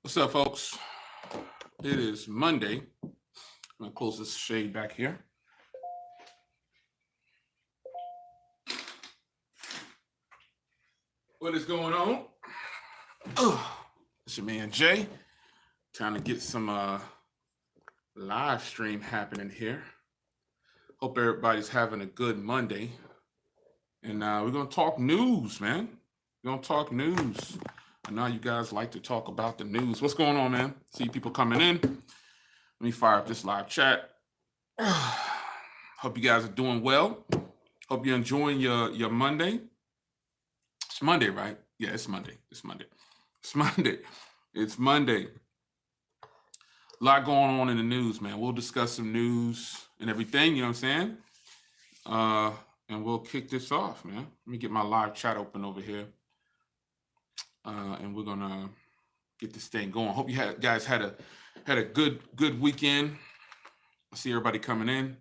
What's up, folks? It is Monday. I'm gonna close this shade back here. What is going on? Oh, it's your man Jay. Trying to get some live stream happening here. Hope everybody's having a good Monday. And we're gonna talk news, man. We're gonna talk news. I know you guys like to talk about the news. What's going on, man? See people coming in. Let me fire up this live chat. Hope you guys are doing well. Hope you're enjoying your Monday. It's Monday, right? Yeah, it's Monday. It's Monday. It's Monday. It's Monday. A lot going on in the news, man. We'll discuss some news and everything, you know what I'm saying? And we'll kick this off, man. Let me get my live chat open over here. And we're gonna get this thing going. Hope you guys had a good weekend. I see everybody coming in.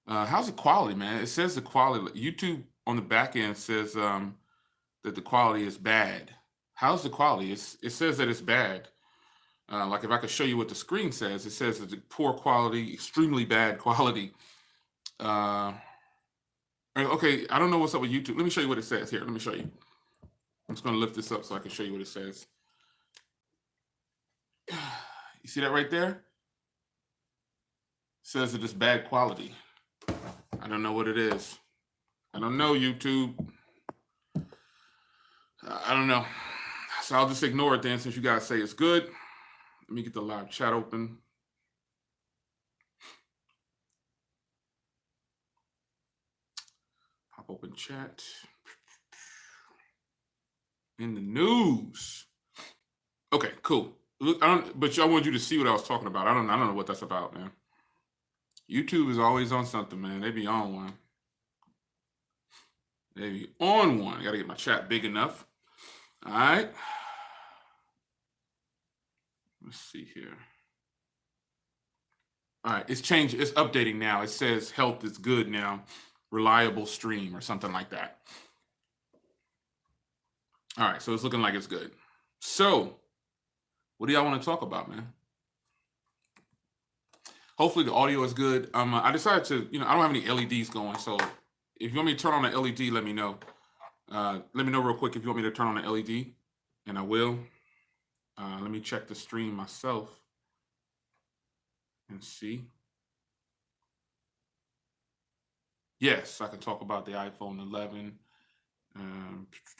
How's the quality, man? It says the quality. YouTube on the back end says that the quality is bad. How's the quality? It says that it's bad. Like if I could show you what the screen says, it says that the poor quality, extremely bad quality. Okay, I don't know what's up with YouTube. Let me show you what it says here. Let me show you. I'm just gonna lift this up so I can show you what it says. You see that right there? It says that it's bad quality. I don't know what it is. I don't know, YouTube. I don't know. So I'll just ignore it then since you guys say it's good. Let me get the live chat open. Pop open chat. In the news. Okay, cool. Look, but I want you to see what I was talking about. I don't know what that's about, man. YouTube is always on something, man. They be on one. They be on one. I gotta get my chat big enough. All right. Let's see here. All right, it's changed. It's updating now. It says health is good now. Reliable stream or something like that. All right, so it's looking like it's good. So, what do y'all want to talk about, man? Hopefully the audio is good. I decided to, I don't have any LEDs going, so if you want me to turn on the LED, let me know. Let me know real quick if you want me to turn on the LED, and I will. Let me check the stream myself and see. Yes, I can talk about the iPhone 11,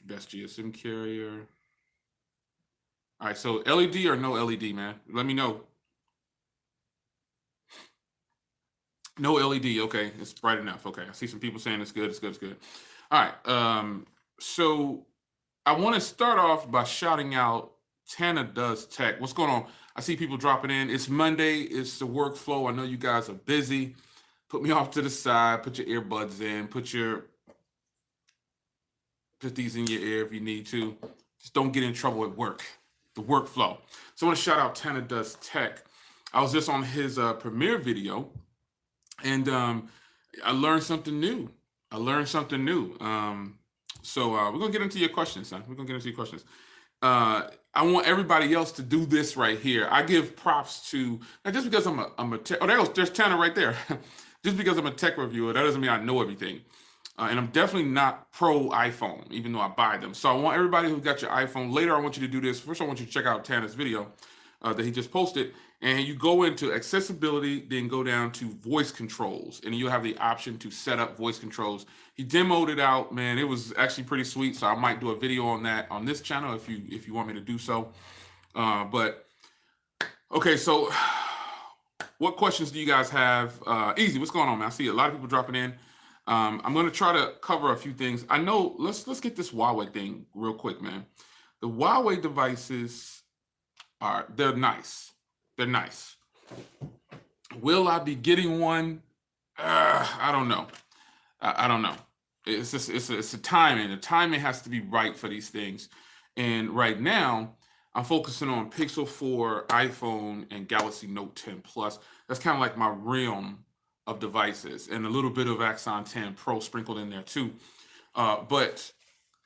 best GSM carrier. All right, so LED or no LED, man? Let me know. No LED, okay, it's bright enough. Okay, I see some people saying it's good, it's good, it's good. All right, so I want to start off by shouting out Tana Does Tech. What's going on? I see people dropping in. It's Monday, it's the workflow. I know you guys are busy. Put me off to the side, put your earbuds in, put these in your ear if you need to. Just don't get in trouble at work. The workflow. So I want to shout out Tana Does Tech. I was just on his premiere video, and I learned something new. So we're gonna get into your questions, son. We're gonna get into your questions. I want everybody else to do this right here. I give props to, not just because I'm a tech. Oh, there's Tana right there. Just because I'm a tech reviewer, that doesn't mean I know everything. And I'm definitely not pro iPhone, even though I buy them. So I want everybody who got your iPhone, later I want you to do this. First, I want you to check out Tana's video that he just posted. And you go into accessibility, then go down to voice controls. And you'll have the option to set up voice controls. He demoed it out, man. It was actually pretty sweet. So I might do a video on that on this channel if you want me to do so. But, okay, so what questions do you guys have? Easy, what's going on, man? I see a lot of people dropping in. I'm going to try to cover a few things. I know, let's get this Huawei thing real quick, man. The Huawei devices they're nice. They're nice. Will I be getting one? I don't know. I don't know. It's just it's a timing. The timing has to be right for these things. And right now, I'm focusing on Pixel 4, iPhone, and Galaxy Note 10 Plus. That's kind of like my realm of devices, and a little bit of Axon 10 Pro sprinkled in there too. But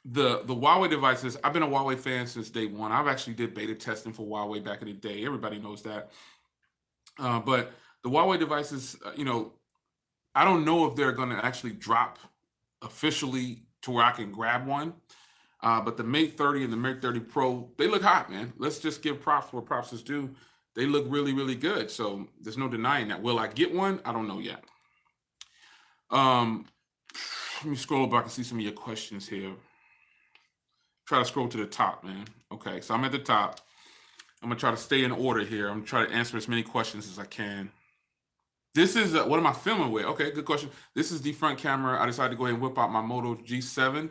the Huawei devices, I've been a Huawei fan since day one. I've actually did beta testing for Huawei back in the day. Everybody knows that. But the Huawei devices, I don't know if they're going to actually drop officially to where I can grab one. But the Mate 30 and the Mate 30 Pro, they look hot, man. Let's just give props where props is due. They look really, really good. So there's no denying that. Will I get one? I don't know yet. Let me scroll back and see some of your questions here. Try to scroll to the top, man. Okay, so I'm at the top. I'm gonna try to stay in order here. I'm gonna try to answer as many questions as I can. This is what am I filming with? Okay, good question. This is the front camera. I decided to go ahead and whip out my Moto G7.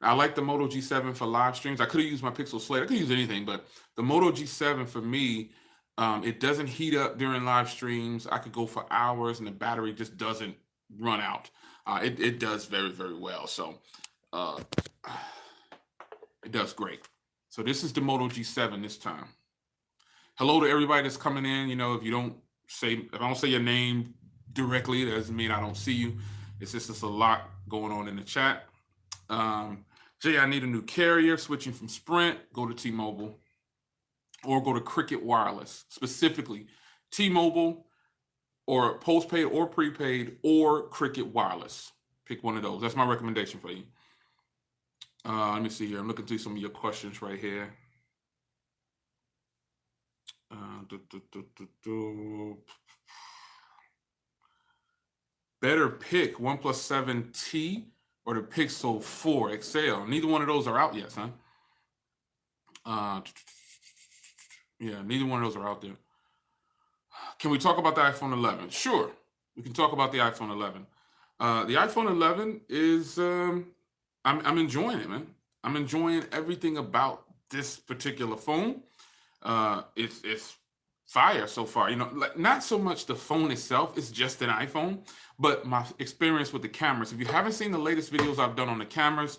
I like the Moto G7 for live streams. I could have used my Pixel Slate. I could use anything, but the Moto G7 for me, it doesn't heat up during live streams. I could go for hours, and the battery just doesn't run out. It does very, very well. So it does great. So this is the Moto G7 this time. Hello to everybody that's coming in. If I don't say your name directly, that doesn't mean I don't see you. It's just a lot going on in the chat. Jay, I need a new carrier. Switching from Sprint, go to T-Mobile, or go to Cricket Wireless. Specifically, T-Mobile, or postpaid or prepaid, or Cricket Wireless. Pick one of those. That's my recommendation for you. Let me see here. I'm looking through some of your questions right here. Better pick OnePlus 7T or the Pixel 4 XL. Neither one of those are out yet, son. Yeah, neither one of those are out there. Can we talk about the iPhone 11? Sure, we can talk about the iPhone 11. The iPhone 11 is, I'm enjoying it, man. I'm enjoying everything about this particular phone. It's fire so far. Not so much the phone itself, it's just an iPhone, but my experience with the cameras. If you haven't seen the latest videos I've done on the cameras,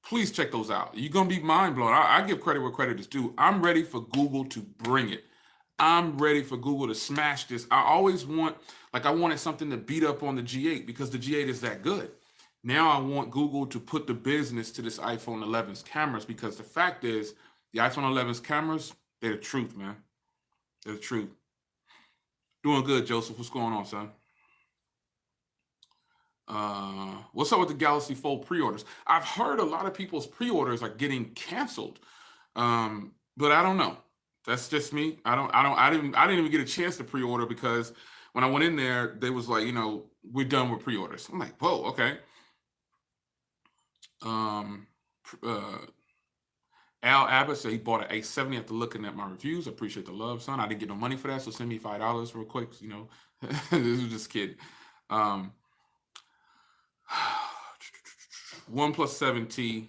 please check those out. You're going to be mind blown. I give credit where credit is due. I'm ready for Google to bring it. I'm ready for Google to smash this. I always I wanted something to beat up on the G8 because the G8 is that good. Now I want Google to put the business to this iPhone 11's cameras, because the fact is the iPhone 11's cameras, they're the truth, man. They're the truth. Doing good, Joseph. What's going on, son? What's up with the Galaxy Fold pre-orders? I've heard a lot of people's pre-orders are getting canceled, but I don't know. That's just me. I didn't even get a chance to pre-order, because when I went in there, they was like, we're done with pre-orders. I'm like, whoa, okay. Al Abbott said he bought an A70 after looking at my reviews. I appreciate the love, son. I didn't get no money for that, so send me $5 real quick. This was just kidding. OnePlus 7T.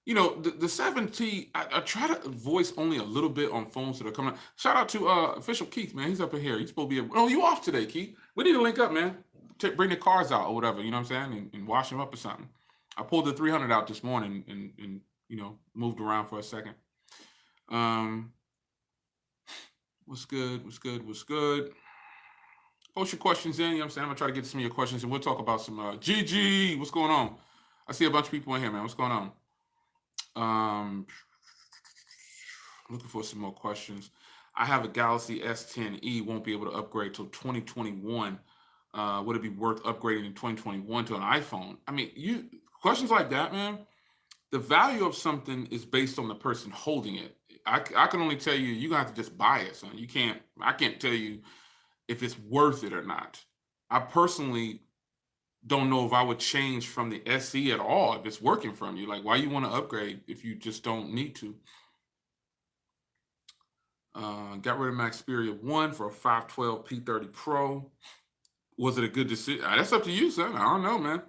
The 7T, I try to voice only a little bit on phones that are coming out. Shout out to Official Keith, man. He's up in here. He's supposed to be you off today, Keith? We need to link up, man. Bring the cars out or whatever, you know what I'm saying? And wash them up or something. I pulled the 300 out this morning and moved around for a second. What's good? Post your questions in, you know what I'm saying? I'm going to try to get some of your questions, and we'll talk about some GG. What's going on? I see a bunch of people in here, man. What's going on? Looking for some more questions. I have a Galaxy S10e, won't be able to upgrade till 2021. Would it be worth upgrading in 2021 to an iPhone? I mean, questions like that, man. The value of something is based on the person holding it. I can only tell you, you're gonna have to just buy it, son. I can't tell you if it's worth it or not. I personally don't know if I would change from the SE at all if it's working from you. Like, why you want to upgrade if you just don't need to? Got rid of my Xperia 1 for a 512 P30 Pro. Was it a good decision? That's up to you, son. I don't know, man.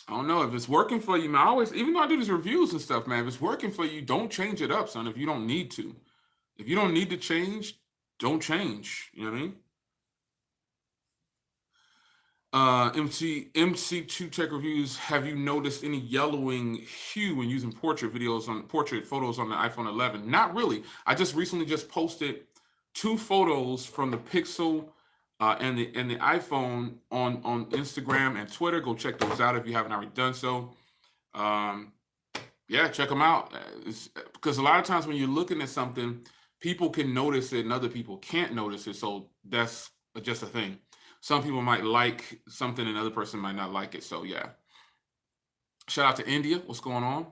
I don't know if it's working for you, man. Even though I do these reviews and stuff, man, if it's working for you, don't change it up, son, if you don't need to. If you don't need to change, don't change. You know what I mean? MC2 Tech Reviews, have you noticed any yellowing hue when using portrait photos on the iPhone 11? Not really. I just recently posted 2 photos from the Pixel and the iPhone on Instagram and Twitter. Go check those out if you haven't already done so. Yeah, check them out. Because a lot of times when you're looking at something, people can notice it and other people can't notice it. So that's just a thing. Some people might like something and another person might not like it. So yeah. Shout out to India. What's going on?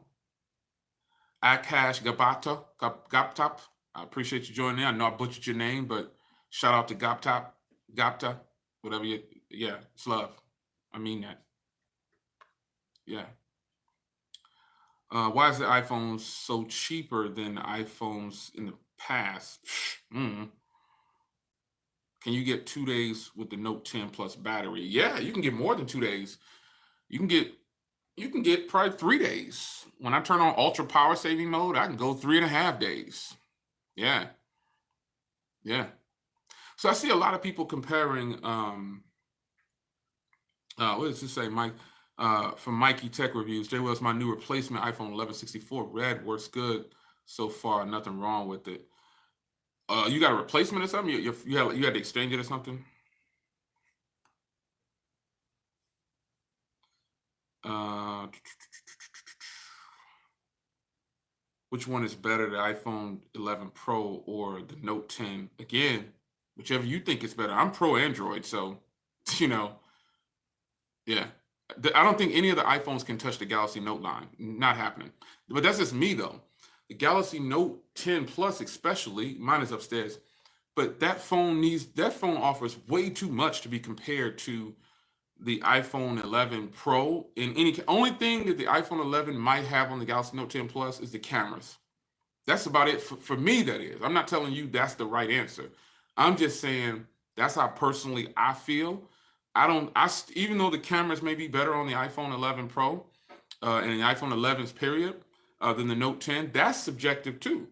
Akash Gaptop. I appreciate you joining in. I know I butchered your name, but shout out to Gapta, whatever you, yeah, it's love. I mean that. Yeah. Why is the iPhone so cheaper than iPhones in the past? Mm. Can you get 2 days with the Note 10 Plus battery? Yeah, you can get more than 2 days. You can get probably 3 days. When I turn on ultra power saving mode, I can go 3.5 days. Yeah. Yeah. So I see a lot of people comparing what does this say, Mike? From Mikey Tech Reviews, Jay Wells, my new replacement iPhone 1164 Red works good so far. Nothing wrong with it. You got a replacement or something? You had to exchange it or something? Which one is better, the iPhone 11 Pro or the Note 10? Again, whichever you think is better. I'm pro Android, so you know, yeah. I don't think any of the iPhones can touch the Galaxy Note line. Not happening. But that's just me though. The Galaxy Note 10 Plus, especially, mine is upstairs. But that phone offers way too much to be compared to the iPhone 11 Pro. In any only thing that the iPhone 11 might have on the Galaxy Note 10 Plus is the cameras. That's about it for me. That is. I'm not telling you that's the right answer. I'm just saying that's how personally I feel. Even though the cameras may be better on the iPhone 11 Pro and the iPhone 11's period than the Note 10, that's subjective too.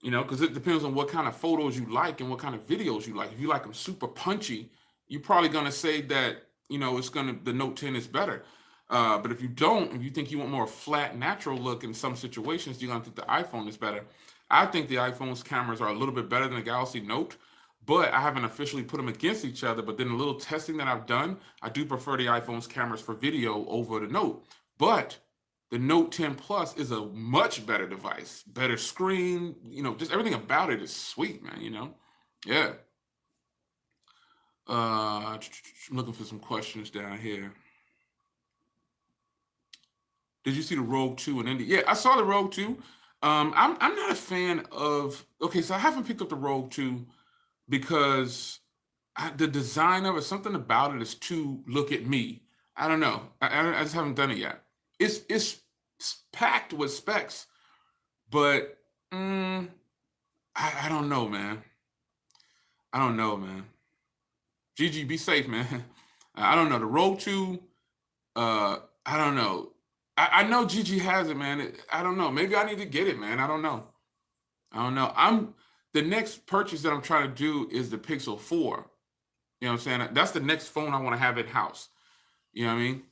You know, because it depends on what kind of photos you like and what kind of videos you like. If you like them super punchy, you're probably gonna say that the Note 10 is better. But if you don't, if you think you want more flat, natural look in some situations, you're gonna think the iPhone is better. I think the iPhone's cameras are a little bit better than the Galaxy Note, but I haven't officially put them against each other. But then a little testing that I've done, I do prefer the iPhone's cameras for video over the Note. But the Note 10 Plus is a much better device, better screen, just everything about it is sweet, man, Yeah. I'm looking for some questions down here. Did you see the Rogue 2 in India? Yeah, I saw the Rogue 2. I'm not a fan of, okay, so I haven't picked up the Rogue 2 because the design of it, something about it is too look at me. I don't know. I just haven't done it yet. It's packed with specs, but I don't know, man. I don't know, man. GG, be safe, man. I don't know. The Road 2, I don't know. I know GG has it, man. I don't know. Maybe I need to get it, man. I don't know. The next purchase that I'm trying to do is the Pixel 4. You know what I'm saying? That's the next phone I want to have in house. You know what I mean?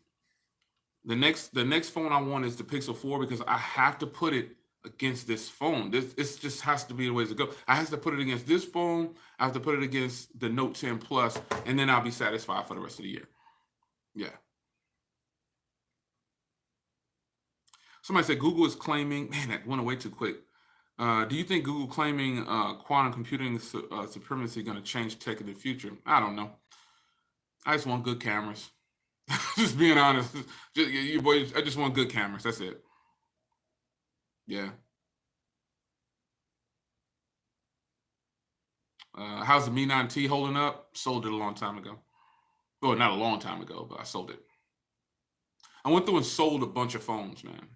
The next phone I want is the Pixel 4 because I have to put it against this phone. It just has to be the way to go. I have to put it against this phone. I have to put it against the Note 10 Plus, and then I'll be satisfied for the rest of the year. Yeah. Somebody said Google is claiming, man, that went away too quick. Do you think Google claiming quantum computing supremacy going to change tech in the future? I don't know. I just want good cameras. Just being honest. I just want good cameras. That's it. Yeah. How's the Mi 9T holding up? Sold it a long time ago. Well, not a long time ago, but I sold it. I went through and sold a bunch of phones, man.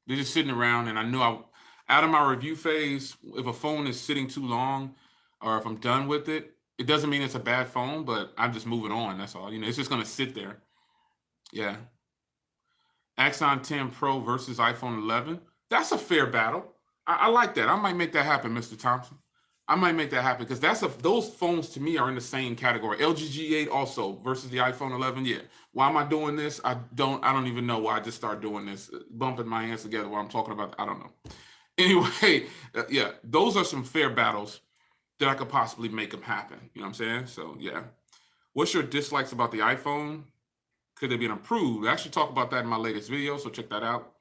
They're just sitting around, and I knew out of my review phase, if a phone is sitting too long, or if I'm done with it, it doesn't mean it's a bad phone, but I'm just moving on. That's all. It's just gonna sit there. Yeah. Axon 10 Pro versus iPhone 11. That's a fair battle. I like that. I might make that happen, Mr. Thompson. I might make that happen because those phones to me are in the same category. LG G8 also versus the iPhone 11. Yeah. Why am I doing this? I don't even know why I just started doing this, bumping my hands together while I'm talking about. I don't know. Anyway, yeah, those are some fair battles that I could possibly make them happen. You know what I'm saying? So yeah. What's your dislikes about the iPhone? could they be improved? I actually talk about that in my latest video, so check that out.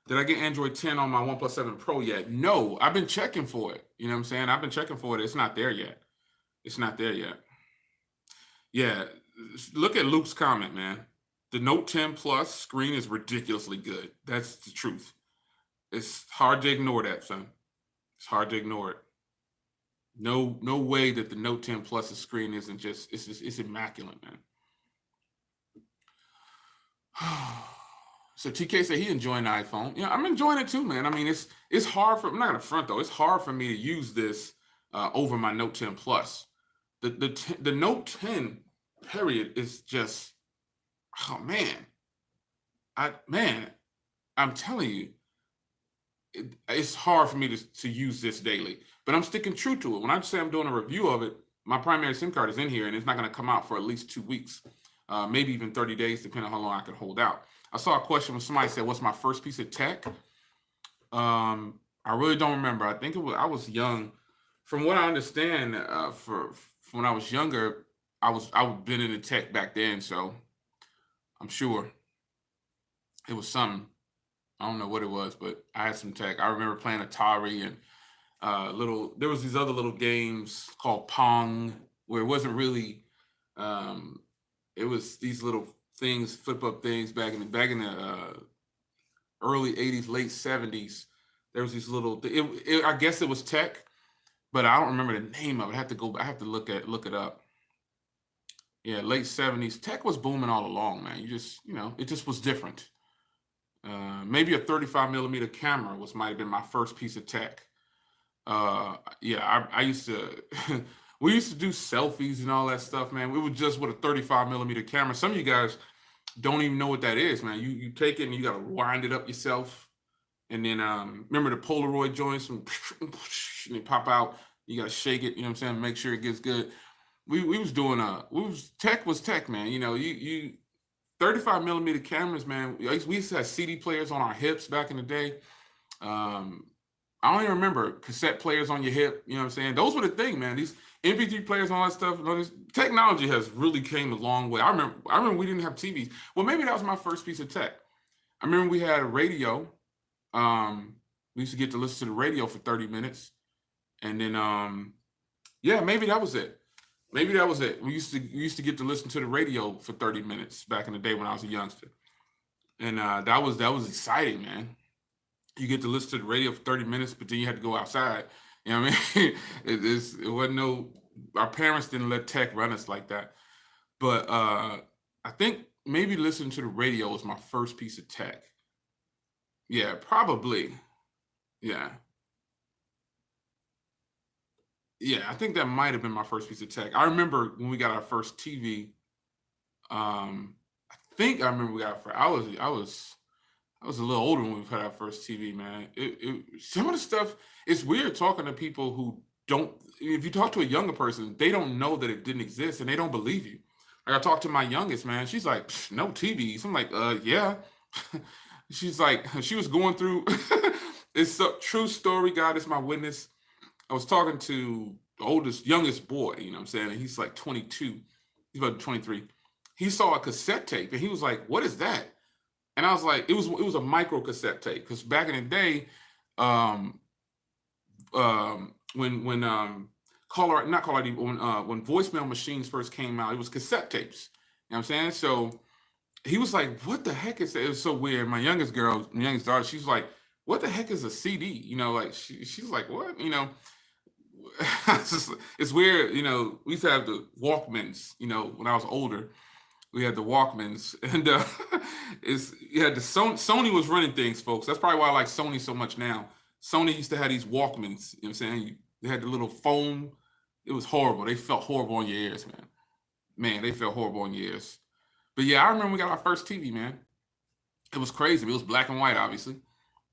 Did I get Android 10 on my OnePlus 7 Pro yet? No, I've been checking for it. You know what I'm saying? I've been checking for it. It's not there yet. It's not there yet. Yeah, look at Luke's comment, man. The Note 10 Plus screen is ridiculously good. That's the truth. It's hard to ignore that, son. It's hard to ignore it. No way that the Note 10 Plus's screen isn't it's immaculate, man. So TK said he enjoying the iPhone. Yeah, I'm enjoying it too, man. I mean, it's hard for, I'm not gonna front though. It's hard for me to use this over my Note 10 Plus. The Note 10 period is just, oh man, I'm telling you, it's hard for me to use this daily. But I'm sticking true to it. When I say I'm doing a review of it, my primary SIM card is in here, and it's not going to come out for at least 2 weeks, maybe even 30 days, depending on how long I can hold out. I saw a question when somebody said, "What's my first piece of tech?" I really don't remember. I think I was young. From what I understand, from when I was younger, I was been into tech back then, so I'm sure it was something. I don't know what it was, but I had some tech. I remember playing Atari and there was these other little games called Pong, where it wasn't really, it was these little things, flip up things back in the early 80s, late 70s. There was these little, I guess it was tech, but I don't remember the name of it. I have to look it up. Yeah, late 70s. Tech was booming all along, man. It just was different. Maybe a 35 millimeter camera might have been my first piece of tech. Yeah, I used to, we used to do selfies and all that stuff, man. We were just with a 35 millimeter camera. Some of you guys don't even know what that is, man. You take it and you got to wind it up yourself. And then, remember the Polaroid joints and they pop out. You got to shake it, you know what I'm saying? Make sure it gets good. We was doing, tech was tech, man. You 35 millimeter cameras, man. We used to have CD players on our hips back in the day. I don't even remember cassette players on your hip. You know what I'm saying? Those were the thing, man. These MP3 players and all that stuff. This technology has really came a long way. I remember we didn't have TVs. Well, maybe that was my first piece of tech. I remember we had a radio. We used to get to listen to the radio for 30 minutes. And then, yeah, maybe that was it. Maybe that was it. We used to get to listen to the radio for 30 minutes back in the day when I was a youngster. And that was exciting, man. You get to listen to the radio for 30 minutes, but then you had to go outside. You know what I mean? It wasn't our parents didn't let tech run us like that. But I think maybe listening to the radio was my first piece of tech. Yeah, probably. Yeah. Yeah, I think that might have been my first piece of tech. I remember when we got our first TV. I think I remember we got I was a little older when we had our first TV, man. Some of the stuff, it's weird talking to people who don't, if you talk to a younger person, they don't know that it didn't exist and they don't believe you. Like I talked to my youngest, man. She's like, no TVs. I'm like, yeah. She's like, she was going through, it's a true story, God is my witness. I was talking to the youngest boy, you know what I'm saying? And he's like 22. He's about 23. He saw a cassette tape and he was like, what is that? And I was like, it was a micro cassette tape. Because back in the day, when voicemail machines first came out, it was cassette tapes. You know what I'm saying? So he was like, what the heck is that? It was so weird. My youngest daughter, she's like, what the heck is a CD? You know, like she's like, what? You know, it's weird. You know, we used to have the Walkmans, you know, when I was older. We had the Walkmans, and Sony was running things, folks. That's probably why I like Sony so much now. Sony used to have these Walkmans, you know what I'm saying? They had the little foam. It was horrible. They felt horrible on your ears, man. Man, they felt horrible on your ears. But yeah, I remember we got our first TV, man. It was crazy. It was black and white, obviously.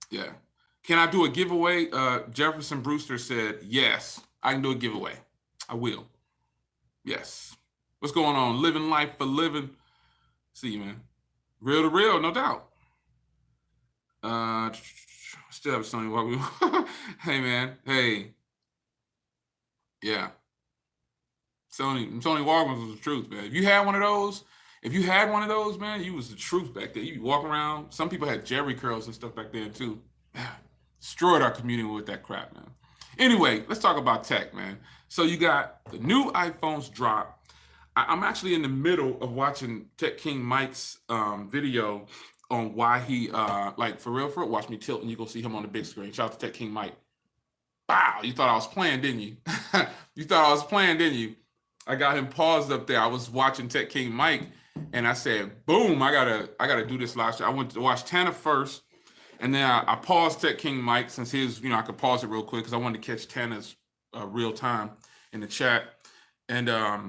Yeah. Can I do a giveaway? Jefferson Brewster said, yes, I can do a giveaway. I will. Yes. What's going on? Living life for living. See you, man. Real to real, no doubt. What's Still have Sony Walkman. Hey man, hey, yeah. Sony Walkmans was the truth, man. If you had one of those, man, you was the truth back there. You walk around. Some people had Jerry curls and stuff back then too. Destroyed our community with that crap, man. Anyway, let's talk about tech, man. So you got the new iPhones drop. I'm actually in the middle of watching Tech King Mike's video on why he like for real, watch me tilt and you go see him on the big screen. Shout out to Tech King Mike. Wow, you thought I was playing, didn't you? You thought I was playing, didn't you? I got him paused up there. I was watching Tech King Mike, and I said, "Boom! I gotta do this live stream." I went to watch Tana first, and then I paused Tech King Mike since his, I could pause it real quick because I wanted to catch Tana's real time in the chat, and I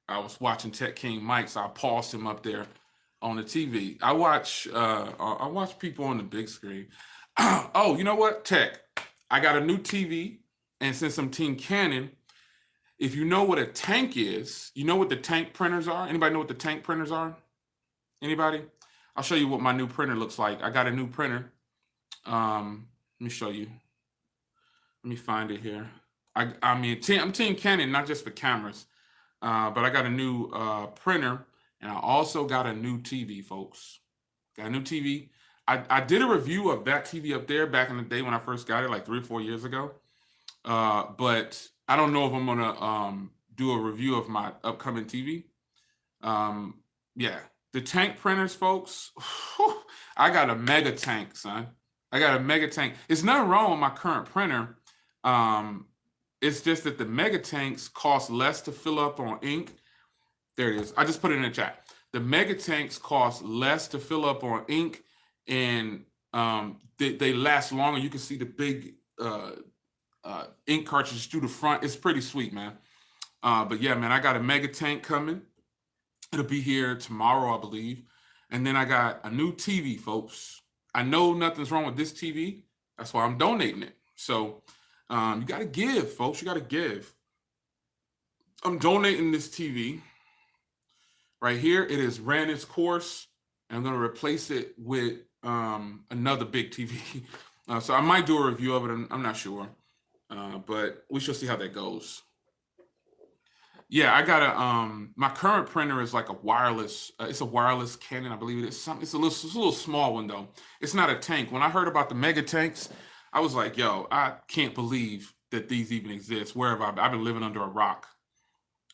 was watching Tech King Mike, so I paused him up there on the TV. I watch people on the big screen. Oh, you know what? Tech. I got a new TV, and since I'm Team Canon, if you know what a tank is, you know what the tank printers are? Anybody know what the tank printers are? Anybody? I'll show you what my new printer looks like. I got a new printer. Let me show you. Let me find it here. I'm Team Canon, not just for cameras, but I got a new printer, and I also got a new TV, folks. Got a new TV. I did a review of that TV up there back in the day when I first got it, like 3 or 4 years ago. But I don't know if I'm gonna do a review of my upcoming TV. Yeah, the tank printers, folks. I got a mega tank, son. I got a mega tank. It's nothing wrong with my current printer. It's just that the mega tanks cost less to fill up on ink. There it is. I just put it in the chat. The mega tanks cost less to fill up on ink, and they last longer. You can see the big ink cartridges through the front. It's pretty sweet, man. But yeah, man, I got a mega tank coming. It'll be here tomorrow, I believe. And then I got a new TV, folks. I know nothing's wrong with this TV. That's why I'm donating it. So you got to give, folks. You got to give. I'm donating this TV. Right here, it has ran its course, and I'm going to replace it with another big TV. So I might do a review of it. I'm not sure, but we shall see how that goes. Yeah, I got my current printer is like a wireless. It's a wireless Canon, I believe it is. It's a little small one though. It's not a tank. When I heard about the mega tanks, I was like, yo, I can't believe that these even exist. Where have I've been living under a rock,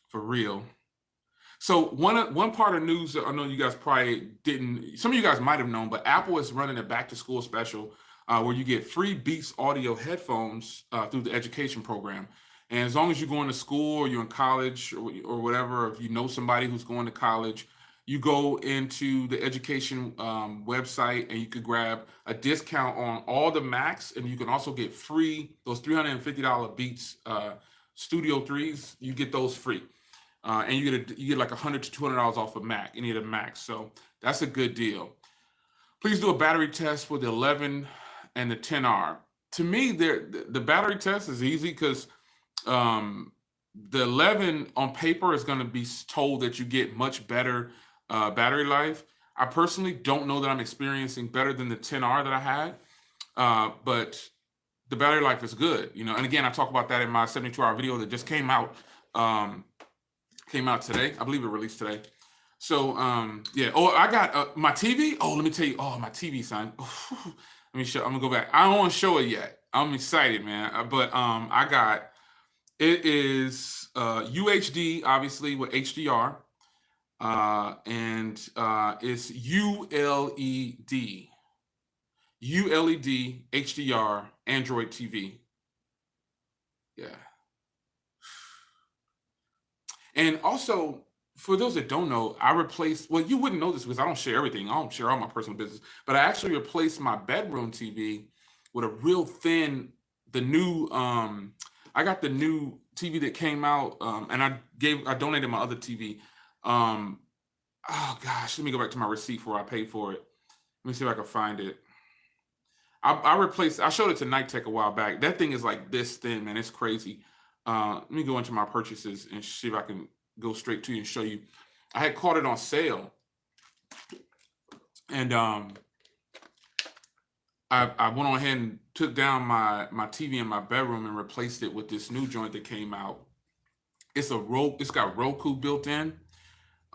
for real. So one part of news that I know you guys probably didn't, some of you guys might have known, but Apple is running a back to school special where you get free Beats audio headphones through the education program. And as long as you're going to school or you're in college or whatever, if you know somebody who's going to college, you go into the education website and you could grab a discount on all the Macs, and you can also get free those $350 Beats Studio 3s. You get those free. And you get like $100 to $200 off of Mac, any of the Macs. So that's a good deal. Please do a battery test for the 11 and the 10R. To me, the battery test is easy because the 11 on paper is going to be told that you get much better battery life. I personally don't know that I'm experiencing better than the 10R that I had, but the battery life is good. And again, I talk about that in my 72-hour video that just came out. Came out today. I believe it released today. So, yeah. Oh, I got my TV. Oh, let me tell you. Oh, my TV, son. Let me show. I'm gonna go back. I don't want to show it yet. I'm excited, man. But I got. It is UHD, obviously with HDR, and it's ULED. ULED HDR Android TV. Yeah. And also, for those that don't know, I replaced, well, you wouldn't know this because I don't share everything. I don't share all my personal business, but I actually replaced my bedroom TV with a real thin, I got the new TV that came out, and I donated my other TV. Oh gosh, let me go back to my receipt where I paid for it. Let me see if I can find it. I showed it to Night Tech a while back. That thing is like this thin, man. It's crazy. Let me go into my purchases and see if I can go straight to you and show you. I had caught it on sale, and I went on ahead and took down my TV in my bedroom and replaced it with this new joint that came out. It's got Roku built in.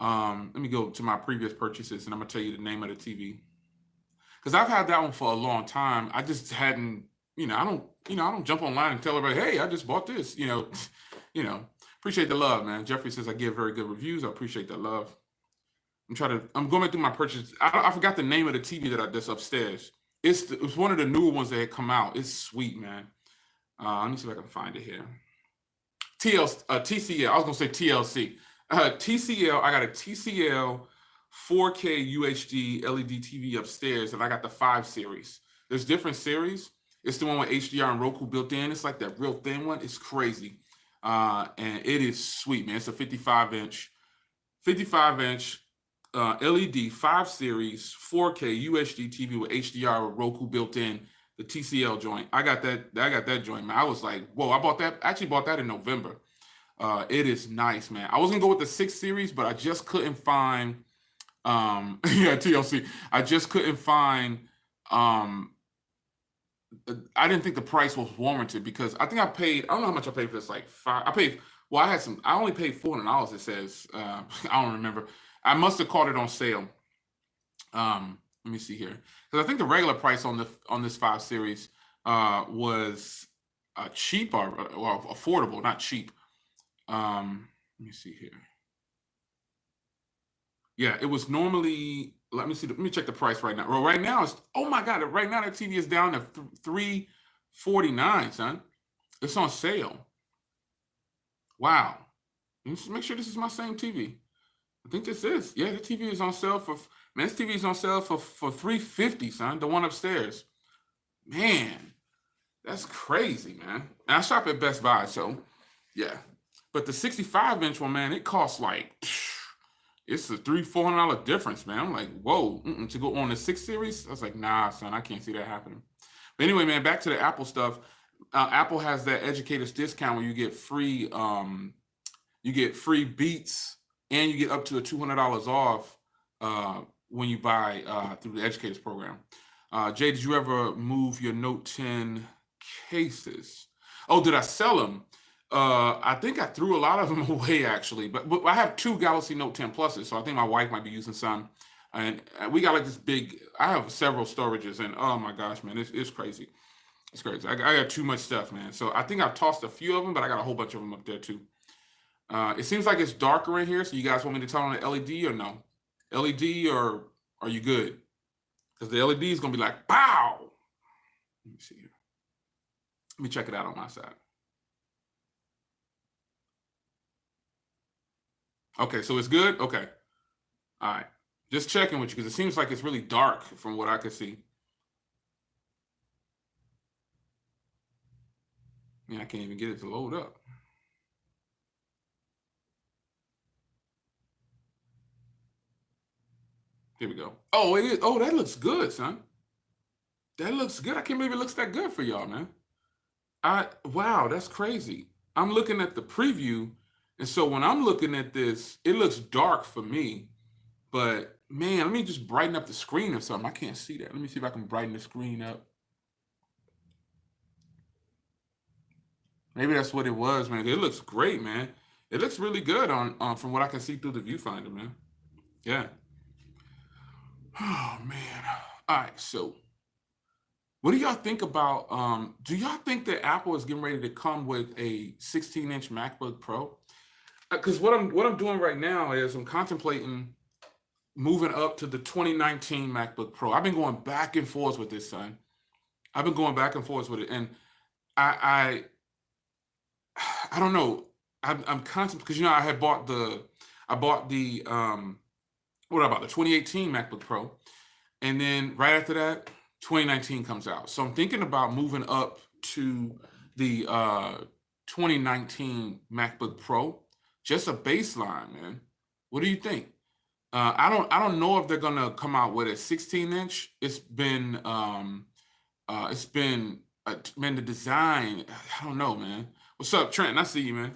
Let me go to my previous purchases and I'm gonna tell you the name of the TV. Because I've had that one for a long time. I just hadn't, I don't jump online and tell everybody, hey, I just bought this, you know. Appreciate the love, man. Jeffrey says I give very good reviews. I appreciate the love. I'm going through my purchase. I forgot the name of the TV that's upstairs. It's one of the newer ones that had come out. It's sweet, man. Let me see if I can find it here. TCL. I was gonna say TLC. TCL. I got a TCL 4K UHD LED TV upstairs, and I got the 5 series. There's different series. It's the one with HDR and Roku built in. It's like that real thin one. It's crazy, and it is sweet, man. It's a 55-inch LED 5 series 4K UHD TV with HDR with Roku built in. The TCL joint. I got that joint, man. I was like, whoa! I actually bought that in November. It is nice, man. I was gonna go with the 6 series, but I just couldn't find. Yeah, TLC. I just couldn't find. I didn't think the price was warranted because I think I paid. I don't know how much I paid for this. Like five. I paid. Well, I only paid $400. It says. I don't remember. I must have caught it on sale. Let me see here, because I think the regular price on this 5 series was cheap or affordable, not cheap. Let me see here. Yeah, it was normally. Let me see. Let me check the price right now. Well, right now it's. Oh my God! Right now that TV is down to $349, son. It's on sale. Wow. Let me make sure this is my same TV. I think this is. Yeah, the TV is on sale for. Man, this TV is on sale for $350, son. The one upstairs. Man, that's crazy, man. And I shop at Best Buy, so yeah. But the 65-inch one, man, it costs like it's a $300-$400 difference, man. I'm like, whoa, to go on the 6 series. I was like, nah, son, I can't see that happening. But anyway, man, back to the Apple stuff. Apple has that educator's discount where you get free Beats and you get up to $200 off when you buy through the educators program. Jay, did you ever move your Note 10 cases? Oh, did I sell them? I think I threw a lot of them away actually, but I have 2 Galaxy Note 10 Pluses, so I think my wife might be using some. And we got like this big. I have several storages, and oh my gosh, man, it's crazy. It's crazy. I got too much stuff, man. So I think I've tossed a few of them, but I got a whole bunch of them up there too. It seems like it's darker in here, so you guys want me to turn on the LED or no? LED or are you good? Because the LED is gonna be like, pow! Let me see here. Let me check it out on my side. Okay, so it's good? Okay. All right. Just checking with you because it seems like it's really dark from what I can see. Yeah, I can't even get it to load up. Here we go. Oh, it is. Oh, that looks good, son. That looks good. I can't believe it looks that good for y'all, man. Wow, that's crazy. I'm looking at the preview, and so when I'm looking at this, it looks dark for me. But man, let me just brighten up the screen or something. I can't see that. Let me see if I can brighten the screen up. Maybe that's what it was, man. It looks great, man. It looks really good on from what I can see through the viewfinder, man. Yeah. Oh man. All right, so what do y'all think about do y'all think that Apple is getting ready to come with a 16-inch MacBook Pro? Because what I'm doing right now is I'm contemplating moving up to the 2019 MacBook Pro. I've been going back and forth with this, son. I've been going back and forth with it, and I don't know. I'm contemplating because I bought the what about the 2018 MacBook Pro, and then right after that 2019 comes out. So I'm thinking about moving up to the 2019 MacBook Pro, just a baseline, man. What do you think? I don't know if they're gonna come out with a 16-inch. It's been man, the design. I don't know, man. What's up, Trent? I see you, man.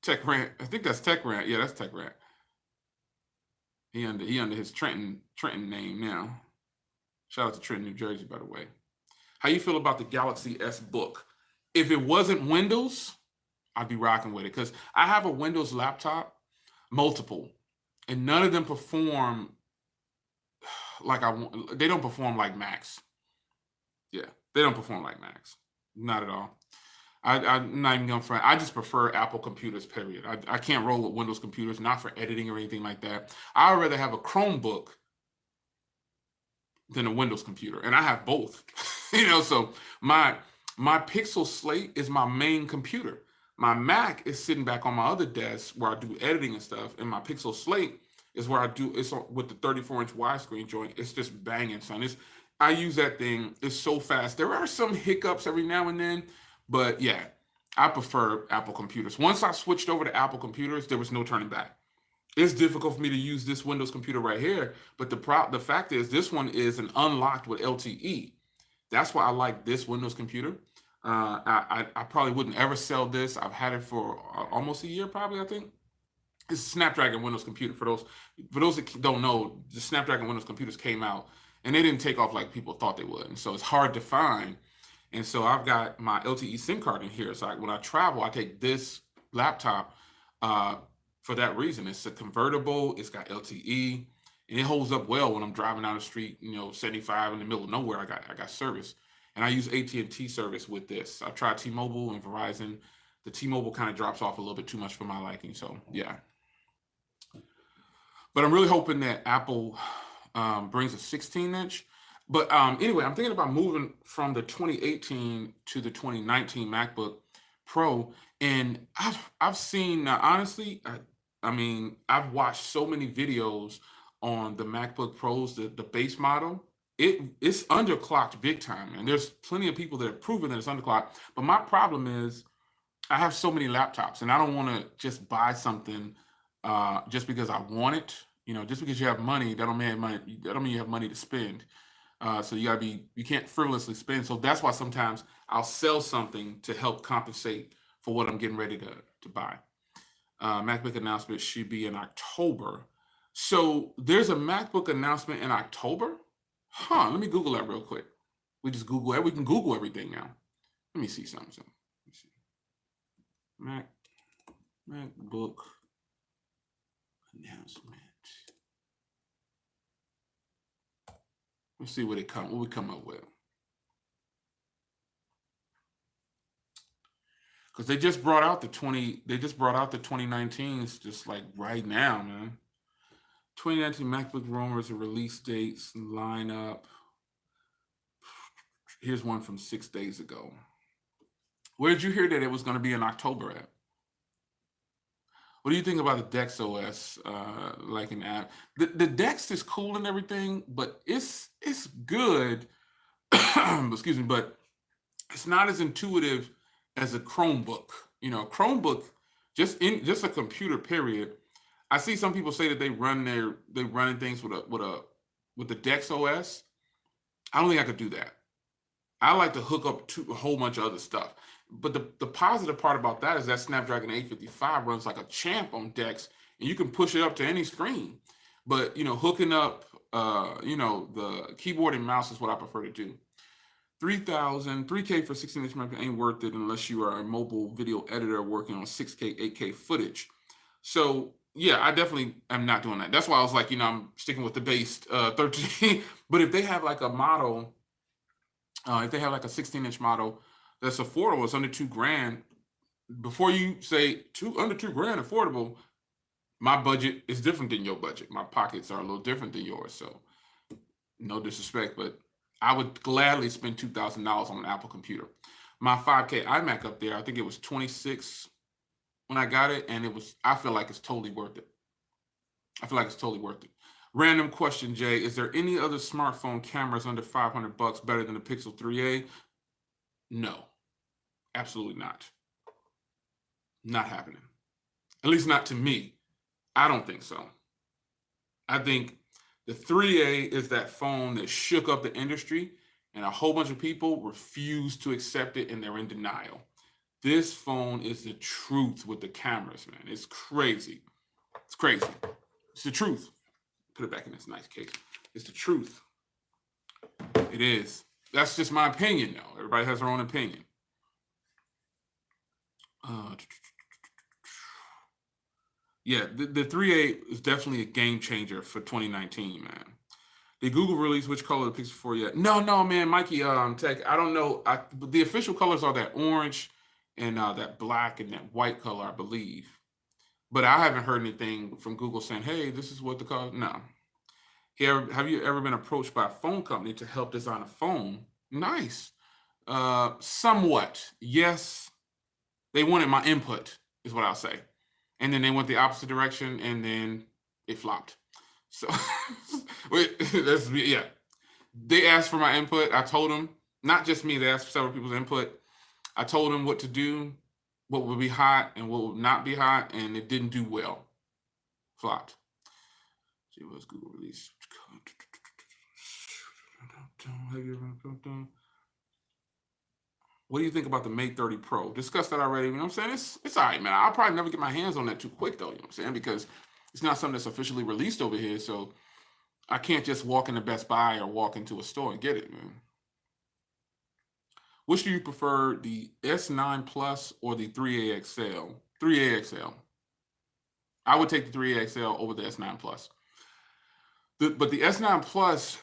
Tech Rant. I think that's Tech Rant. Yeah, that's Tech Rant. He under his Trenton name now. Shout out to Trenton, New Jersey, by the way. How you feel about the Galaxy S Book? If it wasn't Windows, I'd be rocking with it because I have a Windows laptop, multiple, and none of them perform like I want. They don't perform like Macs. Yeah, they don't perform like Macs. Not at all. I'm not even gonna front. I just prefer Apple computers, period. I can't roll with Windows computers, not for editing or anything like that. I'd rather have a Chromebook than a Windows computer, and I have both. So my Pixel Slate is my main computer. My Mac is sitting back on my other desk where I do editing and stuff, and my Pixel Slate is where I do it's with the 34-inch widescreen joint. It's just banging, son. I use that thing. It's so fast. There are some hiccups every now and then, but yeah, I prefer Apple computers. Once I switched over to Apple computers, there was no turning back. It's difficult for me to use this Windows computer right here, but the fact is this one is an unlocked with LTE. That's why I like this Windows computer. I probably wouldn't ever sell this. I've had it for almost a year, probably, I think. It's a Snapdragon Windows computer. For those that don't know, the Snapdragon Windows computers came out, and they didn't take off like people thought they would. And so it's hard to find. And so I've got my LTE SIM card in here. So when I travel, I take this laptop for that reason. It's a convertible. It's got LTE, and it holds up well when I'm driving down the street. 75 in the middle of nowhere. I got service, and I use AT&T service with this. I tried T-Mobile and Verizon. The T-Mobile kind of drops off a little bit too much for my liking. So yeah, but I'm really hoping that Apple brings a 16-inch. But anyway, I'm thinking about moving from the 2018 to the 2019 MacBook Pro, and I've seen honestly. I've watched so many videos on the MacBook Pros, the base model. It's underclocked big time, and there's plenty of people that have proven that it's underclocked. But my problem is I have so many laptops, and I don't want to just buy something just because I want it. Just because you have money, that don't mean you have money to spend. So you can't frivolously spend. So that's why sometimes I'll sell something to help compensate for what I'm getting ready to buy. MacBook announcement should be in October. So there's a MacBook announcement in October? Let me Google that real quick. We just Google it. We can Google everything now. Let me see something. Let me see. MacBook announcement. Let's see what we come up with. Because they just brought out the 2019s just like right now, man. 2019 MacBook rumors and release dates lineup. Here's one from 6 days ago. Where did you hear that it was going to be in October at? What do you think about the Dex OS, like an app? The Dex is cool and everything, but it's good. Excuse me, but it's not as intuitive as a Chromebook. Chromebook, just a computer, period. I see some people say that they running things with the Dex OS. I don't think I could do that. I like to hook up to a whole bunch of other stuff. But the positive part about that is that Snapdragon 855 runs like a champ on Dex, and you can push it up to any screen. But hooking up the keyboard and mouse is what I prefer to do. 3K for 16-inch MacBook ain't worth it unless you are a mobile video editor working on 6K, 8K footage. So yeah, I definitely am not doing that. That's why I was like, I'm sticking with the base 13. But if they have like a model, if they have like a 16-inch model that's affordable, it's under $2,000. Before you say under $2,000 affordable, my budget is different than your budget. My pockets are a little different than yours. So no disrespect, but I would gladly spend $2,000 on an Apple computer. My 5K iMac up there, I think it was 26 when I got it, and I feel like it's totally worth it. Random question, Jay. Is there any other smartphone cameras under $500 better than the Pixel 3a? No, absolutely not. Not happening. At least not to me. I don't think so. I think the 3A is that phone that shook up the industry, and a whole bunch of people refuse to accept it, and they're in denial. This phone is the truth with the cameras, man. It's crazy. It's crazy. It's the truth. Put it back in this nice case. It's the truth. It is. That's just my opinion, though. Everybody has their own opinion. Yeah, the 3A is definitely a game changer for 2019, man. Did Google release which color the Pixel 4 yet? No, man, Mikey, Tech. I don't know. The official colors are that orange and that black and that white color, I believe. But I haven't heard anything from Google saying, "Hey, this is what the color." No. Have you ever been approached by a phone company to help design a phone? Nice. Somewhat. Yes. They wanted my input, is what I'll say. And then they went the opposite direction, and then it flopped. So, yeah. They asked for my input. I told them, not just me, they asked for several people's input. I told them what to do, what would be hot and what would not be hot, and it didn't do well. Flopped. See what's Google release. What do you think about the Mate 30 Pro? Discussed that already. You know what I'm saying? It's all right, man. I'll probably never get my hands on that too quick, though. You know what I'm saying? Because it's not something that's officially released over here. So I can't just walk into Best Buy or walk into a store and get it, man. Which do you prefer, the S9 Plus or the 3A XL? 3A XL. I would take the 3A XL over the S9 Plus. But the S9 Plus,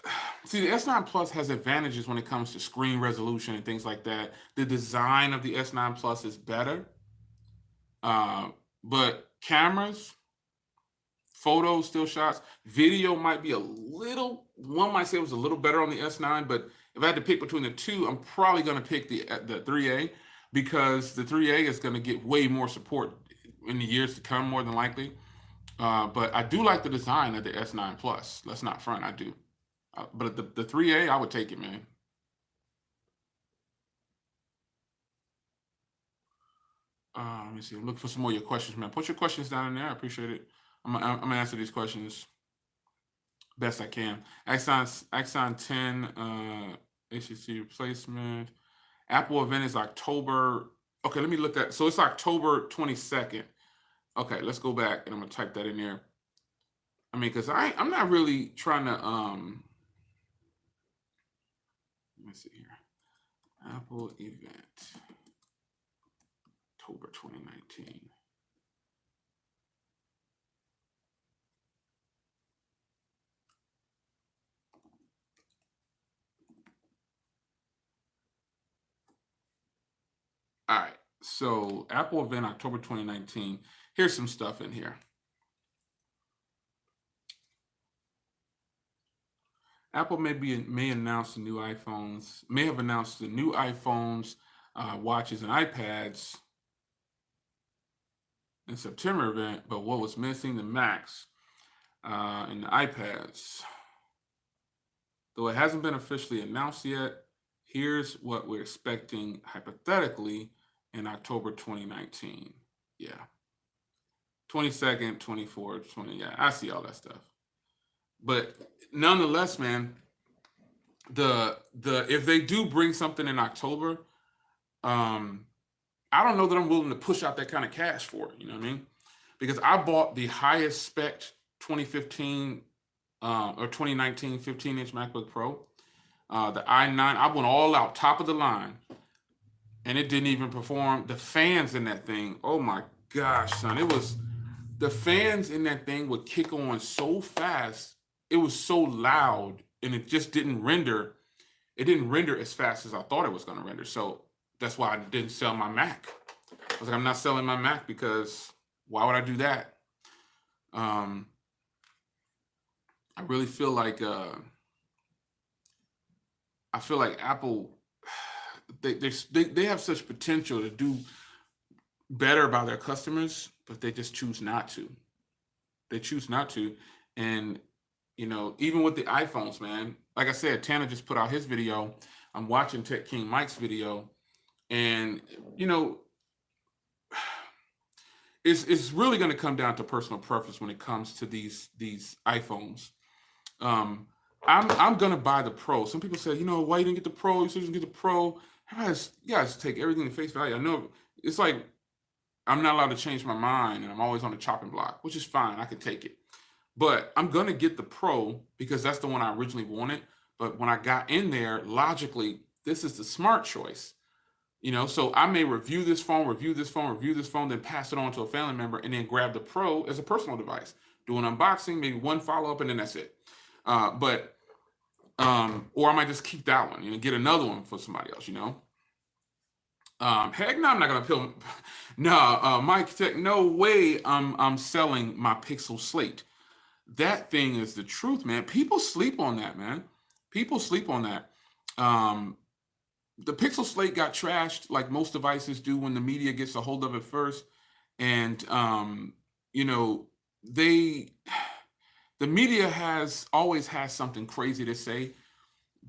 see, the S9 Plus has advantages when it comes to screen resolution and things like that. The design of the S9 Plus is better. But cameras, photos, still shots, video might be a little, one might say it was a little better on the S9, but if I had to pick between the two, I'm probably going to pick the 3A, because the 3A is going to get way more support in the years to come, more than likely. But I do like the design of the S9 Plus. Let's not front, I do. But the 3A, I would take it, man. Let me see. I'm looking for some more of your questions, man. Put your questions down in there. I appreciate it. I'm gonna answer these questions best I can. Axon 10 HTC replacement. Apple event is October. Okay, let me look at. So it's October 22nd. Okay, let's go back and I'm gonna type that in there. I mean, because I'm not really trying to let me see here. Apple event October 2019. All right, so Apple event October 2019. Here's some stuff in here. Apple may announce the new iPhones, may have announced the new iPhones, watches, and iPads in September event, but what was missing, the Macs and the iPads. Though it hasn't been officially announced yet, here's what we're expecting hypothetically in October 2019. Yeah. 22nd, 24th, 20. Yeah, I see all that stuff. But nonetheless, man, if they do bring something in October, I don't know that I'm willing to push out that kind of cash for it. You know what I mean? Because I bought the highest spec 2015 or 2019 15-inch MacBook Pro, the i9. I went all out, top of the line, and it didn't even perform. The fans in that thing, oh my gosh, son, the fans in that thing would kick on so fast. It was so loud, and it just didn't render. It didn't render as fast as I thought it was going to render. So that's why I didn't sell my Mac. I was like, I'm not selling my Mac, because why would I do that? I really feel like Apple, they have such potential to do better by their customers, but they just choose not to. They choose not to. And even with the iPhones, man, like I said, Tanner just put out his video. I'm watching Tech King Mike's video, and it's really going to come down to personal preference when it comes to these iPhones. I'm gonna buy the Pro. Some people say, why you didn't get the Pro? You should just get the Pro. You guys take everything at face value. I know it's like I'm not allowed to change my mind, and I'm always on the chopping block, which is fine. I can take it. But I'm gonna get the Pro because that's the one I originally wanted. But when I got in there, logically, this is the smart choice. So I may review this phone, then pass it on to a family member, and then grab the Pro as a personal device. Do an unboxing, maybe one follow-up, and then that's it. Or I might just keep that one and get another one for somebody else, Heck no, I'm not gonna pill. No, Mike Tech, no way I'm selling my Pixel Slate. That thing is the truth, man. People sleep on that, man. People sleep on that. The Pixel Slate got trashed like most devices do when the media gets a hold of it first. And the media always has something crazy to say.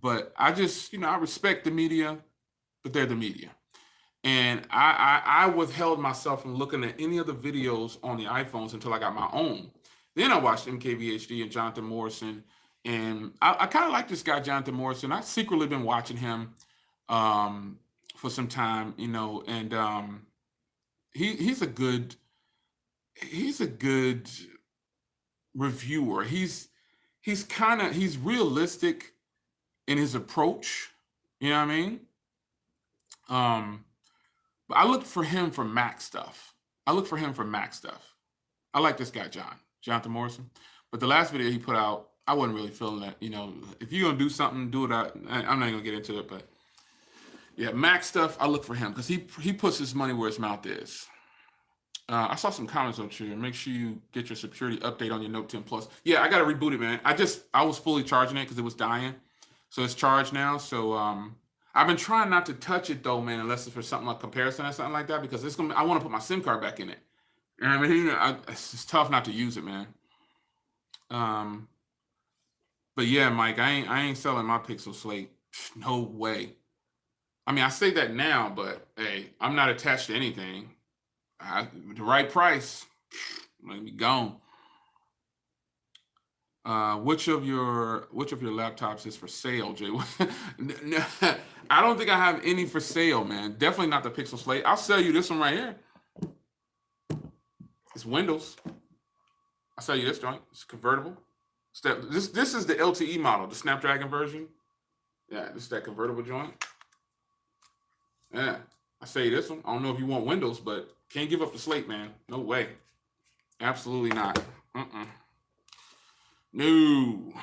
But I just, I respect the media, but they're the media. And I withheld myself from looking at any of the videos on the iPhones until I got my own. Then I watched MKBHD and Jonathan Morrison. And I kind of like this guy, Jonathan Morrison. I've secretly been watching him for some time, and he's a good reviewer. He's realistic in his approach. You know what I mean? But I look for him for Mac stuff. I like this guy, Jonathan Morrison. But the last video he put out, I wasn't really feeling that. If you're gonna do something, do it out. I'm not gonna get into it, but yeah, Mac stuff, I look for him because he puts his money where his mouth is. I saw some comments on here. Make sure you get your security update on your Note 10 Plus. Yeah, I got to reboot it, man. I was fully charging it because it was dying. So it's charged now. So I've been trying not to touch it though, man, unless it's for something like comparison or something like that, because I want to put my SIM card back in it. You know what I mean? It's tough not to use it, man. But yeah, Mike, I ain't selling my Pixel Slate. No way. I mean, I say that now, but hey, I'm not attached to anything. The right price, let me gone. Which of your laptops is for sale, Jay? I don't think I have any for sale, man. Definitely not the Pixel Slate. I'll sell you this one right here. It's Windows. I'll sell you this joint. It's convertible. This is the LTE model, the Snapdragon version. Yeah, this is that convertible joint. Yeah, I say this one. I don't know if you want Windows, but can't give up the Slate, man. No way. Absolutely not. No.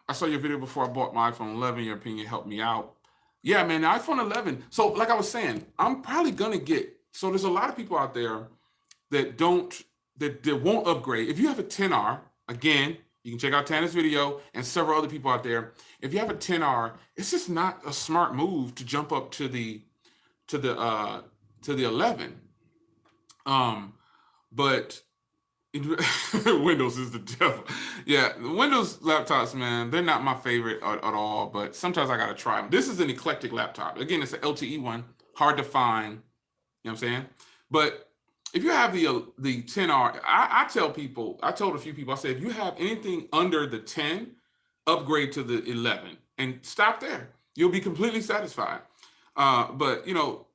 I saw your video before I bought my iPhone 11. Your opinion helped me out. Yeah, man, the iPhone 11. So like I was saying, I'm probably going to get, so there's a lot of people out there that won't upgrade. If you have a 10R, again, you can check out Tanner's video and several other people out there. If you have a 10R, it's just not a smart move to jump up to the 11. But Windows is the devil. Yeah, the Windows laptops, man, they're not my favorite at all, but sometimes I gotta try them. This is an eclectic laptop. Again, it's an LTE one, hard to find. You know what I'm saying? But if you have the 10R, I told a few people, I said, if you have anything under the 10, upgrade to the 11 and stop there. You'll be completely satisfied. But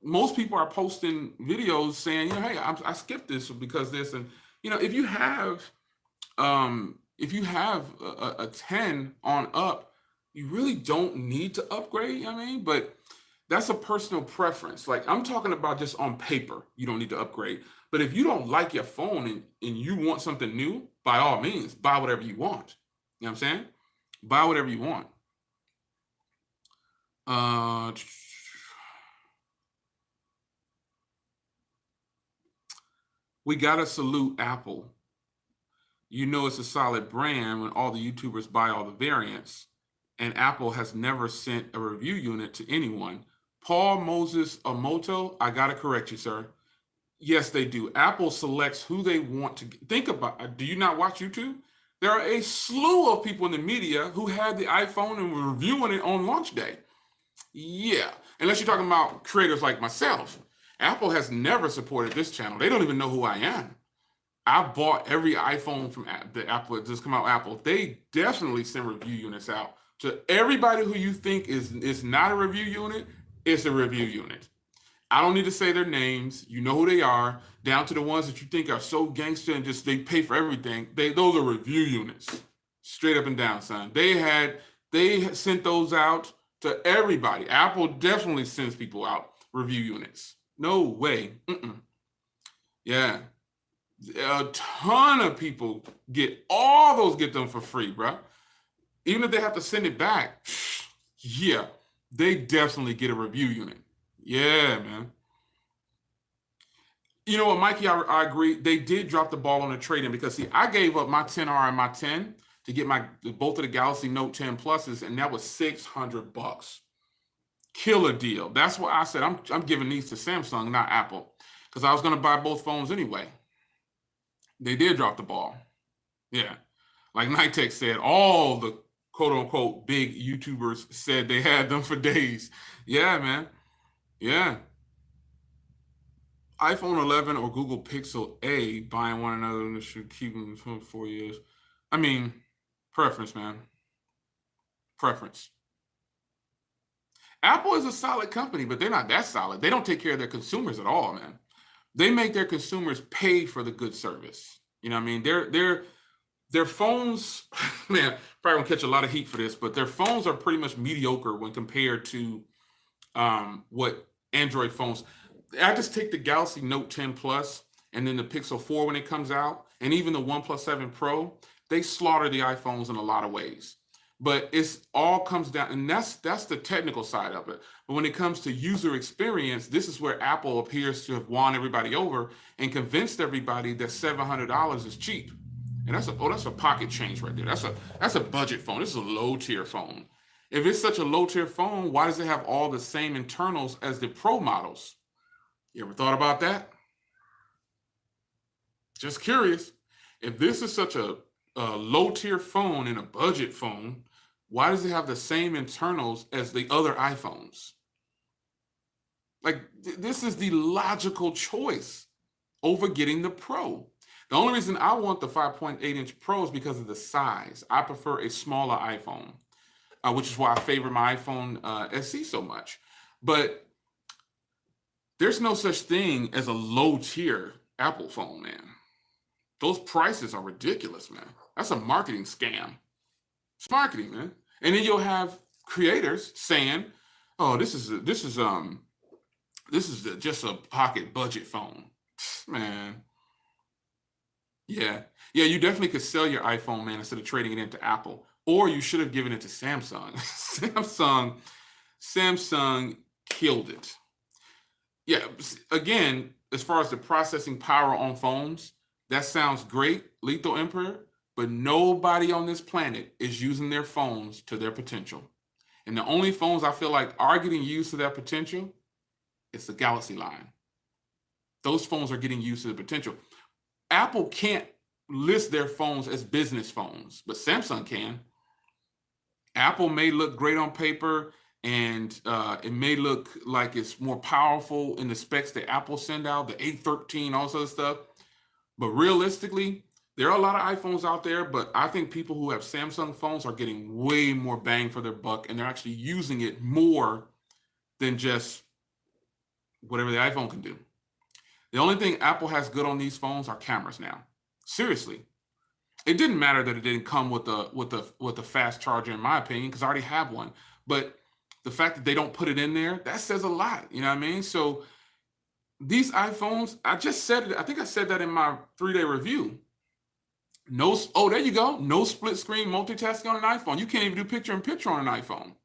most people are posting videos saying, hey, I skipped this because this, and if you have a 10 on up, you really don't need to upgrade. I mean, but that's a personal preference. Like I'm talking about just on paper, you don't need to upgrade. But if you don't like your phone and you want something new, by all means, buy whatever you want. You know what I'm saying? Buy whatever you want. We gotta salute Apple. It's a solid brand when all the YouTubers buy all the variants, and Apple has never sent a review unit to anyone. Paul Moses Amoto, I gotta correct you, sir. Yes, they do. Apple selects who they want to think about. Do you not watch YouTube? There are a slew of people in the media who had the iPhone and were reviewing it on launch day. Yeah, unless you're talking about creators like myself. Apple has never supported this channel. They don't even know who I am. I bought every iPhone from the Apple that just come out Apple. They definitely send review units out to everybody who you think is not a review unit. It's a review unit. I don't need to say their names. You know who they are, down to the ones that you think are so gangster and just they pay for everything. Those are review units. Straight up and down, son. They had They sent those out to everybody. Apple definitely sends people out review units. No way. Yeah. A ton of people get them for free, bro. Even if they have to send it back, yeah, they definitely get a review unit. Yeah, man. You know what, Mikey? I agree. They did drop the ball on the trade-in because see, I gave up my 10R and my 10 to get both of the Galaxy Note 10 Pluses, and that was $600. Killer deal. That's why I said I'm giving these to Samsung, not Apple, because I was gonna buy both phones anyway. They did drop the ball. Yeah, like Nitek said, all the quote unquote big YouTubers said they had them for days. Yeah, man. Yeah. iPhone 11 or Google Pixel A, buying one another should keep them for 4 years. I mean, preference, man. Preference. Apple is a solid company, but they're not that solid. They don't take care of their consumers at all, man. They make their consumers pay for the good service. You know what I mean? Their phones, man, probably gonna catch a lot of heat for this, but their phones are pretty much mediocre when compared to what Android phones. I just take the Galaxy Note 10 Plus and then the Pixel 4 when it comes out, and even the OnePlus 7 Pro, they slaughter the iPhones in a lot of ways. But it's all comes down, and that's the technical side of it. But when it comes to user experience, this is where Apple appears to have won everybody over and convinced everybody that $700 is cheap. And that's a pocket change right there. That's a budget phone. This is a low tier phone. If it's such a low tier phone, why does it have all the same internals as the Pro models? You ever thought about that? Just curious. If this is such a low tier phone and a budget phone, why does it have the same internals as the other iPhones? Like, this is the logical choice over getting the Pro. The only reason I want the 5.8-inch Pro is because of the size. I prefer a smaller iPhone, which is why I favor my iPhone SE so much. But there's no such thing as a low tier Apple phone, man. Those prices are ridiculous, man. That's a marketing scam. It's marketing, man. And then you'll have creators saying, "Oh, this is just a pocket budget phone." Man. Yeah. You definitely could sell your iPhone, man, instead of trading it into Apple. Or you should have given it to Samsung. Samsung killed it. Yeah, again, as far as the processing power on phones, that sounds great, Lethal Emperor, but nobody on this planet is using their phones to their potential. And the only phones I feel like are getting used to their potential, it's the Galaxy line. Those phones are getting used to the potential. Apple can't list their phones as business phones, but Samsung can. Apple may look great on paper, and it may look like it's more powerful in the specs that Apple send out, the A13, all this other stuff. But realistically, there are a lot of iPhones out there, but I think people who have Samsung phones are getting way more bang for their buck, and they're actually using it more than just whatever the iPhone can do. The only thing Apple has good on these phones are cameras now. Seriously. It didn't matter that it didn't come with the fast charger, in my opinion, because I already have one. But the fact that they don't put it in there, that says a lot. You know what I mean? So these iPhones, I just said it. I think I said that in my 3-day review. There you go. No split screen multitasking on an iPhone. You can't even do picture-in-picture on an iPhone.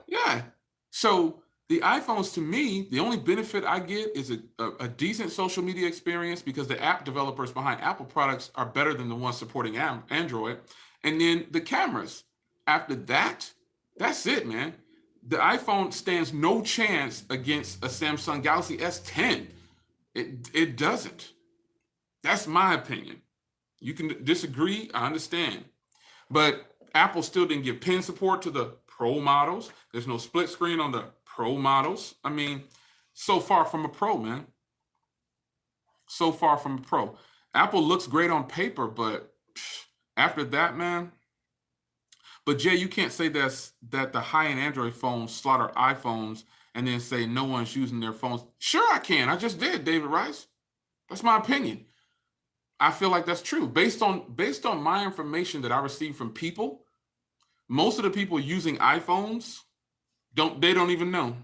Yeah. So the iPhones, to me, the only benefit I get is a decent social media experience because the app developers behind Apple products are better than the ones supporting Android. And then the cameras. After that, that's it, man. The iPhone stands no chance against a Samsung Galaxy S10. It doesn't. That's my opinion. You can disagree, I understand. But Apple still didn't give pen support to the Pro models. There's no split screen on the Pro models. I mean, so far from a Pro, man. So far from a Pro. Apple looks great on paper, but after that, man. But Jay, you can't say that the high-end Android phones slaughter iPhones and then say no one's using their phones. Sure, I can. I just did, David Rice. That's my opinion. I feel like that's true. Based on my information that I received from people, Most of the people using iPhones don't even know.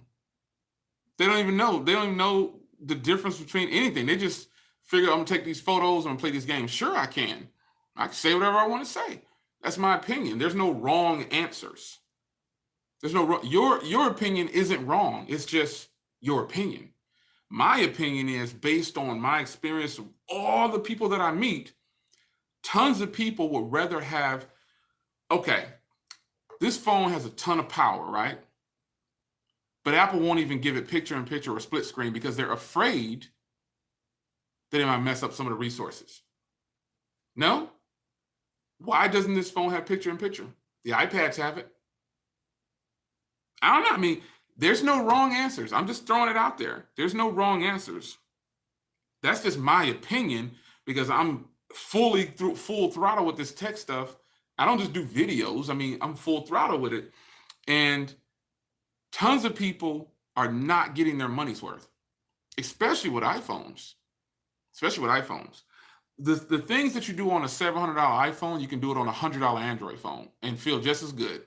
They don't even know the difference between anything. They just figure, I'm gonna take these photos, I'm gonna play these games. Sure, I can say whatever I want to say. That's my opinion. There's no wrong answers. There's no wrong. Your opinion isn't wrong. It's just your opinion. My opinion is based on my experience of all the people that I meet. Tons of people would rather have, okay, this phone has a ton of power, right? But Apple won't even give it picture-in-picture or split screen because they're afraid that it might mess up some of the resources. No? Why doesn't this phone have picture-in-picture? The iPads have it. I don't know. I mean, there's no wrong answers. I'm just throwing it out there. There's no wrong answers. That's just my opinion because I'm full throttle with this tech stuff. I don't just do videos. I mean, I'm full throttle with it. And tons of people are not getting their money's worth, especially with iPhones. The things that you do on a $700 iPhone, you can do it on a $100 Android phone and feel just as good.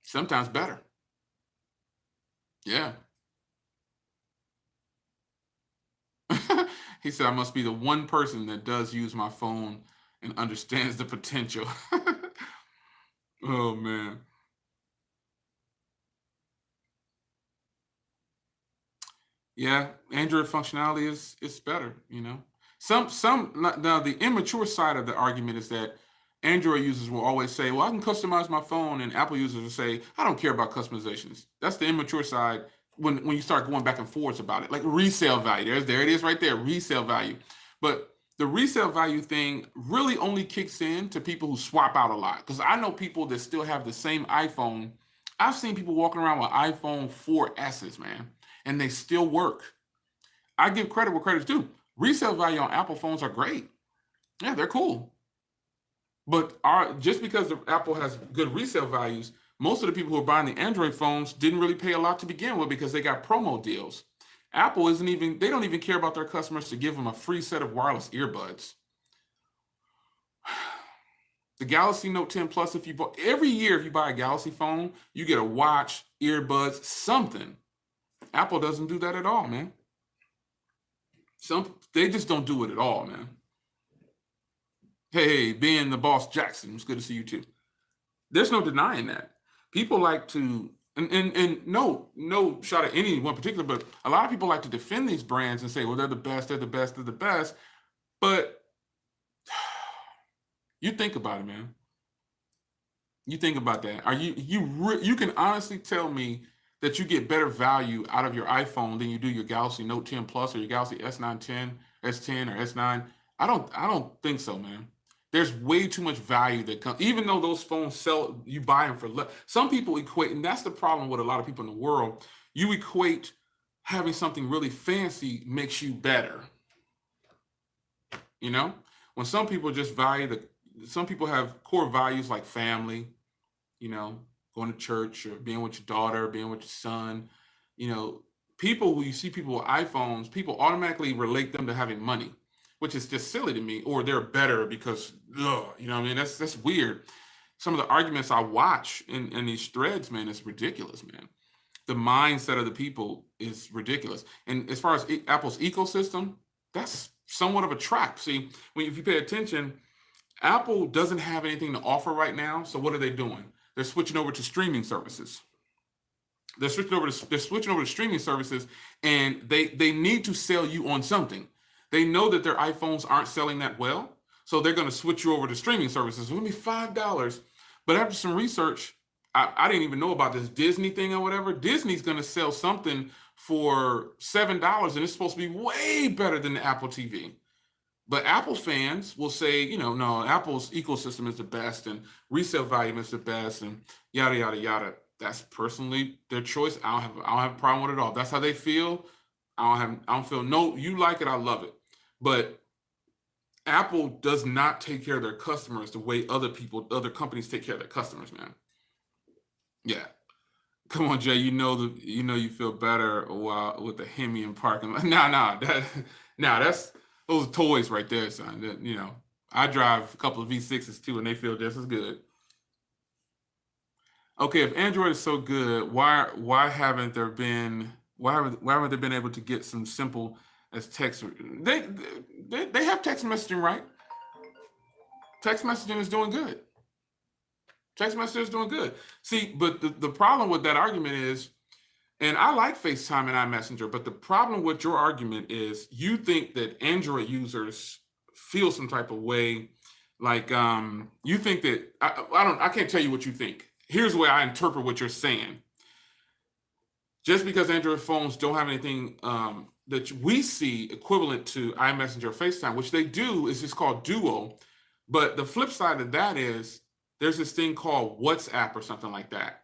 Sometimes better. Yeah. He said, I must be the one person that does use my phone and understands the potential. Oh, man. Yeah, Android functionality is better, you know. Now the immature side of the argument is that Android users will always say, "Well, I can customize my phone," and Apple users will say, "I don't care about customizations." That's the immature side when you start going back and forth about it. Like resale value, there it is right there, resale value. But the resale value thing really only kicks in to people who swap out a lot. Because I know people that still have the same iPhone. I've seen people walking around with iPhone 4S's, man, and they still work. I give credit where credit's due. Resale value on Apple phones are great. Yeah, they're cool. But just because Apple has good resale values, most of the people who are buying the Android phones didn't really pay a lot to begin with because they got promo deals. Apple they don't even care about their customers to give them a free set of wireless earbuds. The Galaxy Note 10 Plus, every year if you buy a Galaxy phone, you get a watch, earbuds, something. Apple doesn't do that at all, man. They just don't do it at all, man. Hey, being the boss Jackson, it's good to see you too. There's no denying that. People like to, and no shot at any one particular, but a lot of people like to defend these brands and say, well, they're the best, they're the best, they're the best. But you think about it, man. You think about that. You can honestly tell me that you get better value out of your iPhone than you do your Galaxy Note 10 Plus or your Galaxy S9 10, S10 or S9. I don't think so, man. There's way too much value that comes, even though those phones sell, you buy them for less. Some people equate, and that's the problem with a lot of people in the world. You equate having something really fancy makes you better. You know, when some people just some people have core values like family, you know, going to church or being with your daughter, being with your son. You know, you see people with iPhones, people automatically relate them to having money, which is just silly to me, or they're better because, you know what I mean? That's weird. Some of the arguments I watch in these threads, man, it's ridiculous, man. The mindset of the people is ridiculous. And as far as Apple's ecosystem, that's somewhat of a trap. See, if you pay attention, Apple doesn't have anything to offer right now. So what are they doing? They're switching over to streaming services. They're switching over to streaming services, and they need to sell you on something. They know that their iPhones aren't selling that well, so they're going to switch you over to streaming services. It'll be $5. But after some research, I didn't even know about this Disney thing or whatever. Disney's going to sell something for $7, and it's supposed to be way better than the Apple TV. But Apple fans will say, you know, no, Apple's ecosystem is the best, and resale value is the best, and yada yada yada. That's personally their choice. I don't have a problem with it at all. That's how they feel. I don't feel no. You like it, I love it. But Apple does not take care of their customers the way other companies take care of their customers, man. Yeah. Come on, Jay. You feel better while with the Hemi in parking lot. That's those are toys right there, son. I drive a couple of V6s too, and they feel just as good. Okay, if Android is so good, why haven't there been why haven't they been able to get some simple as text? They have text messaging, right? Text messaging is doing good. Text messaging is doing good. See, but the problem with that argument is, and I like FaceTime and iMessenger, but the problem with your argument is you think that Android users feel some type of way, like you think that I can't tell you what you think. Here's the way I interpret what you're saying. Just because Android phones don't have anything that we see equivalent to iMessenger or FaceTime, which they do, is just called Duo. But the flip side of that is there's this thing called WhatsApp or something like that.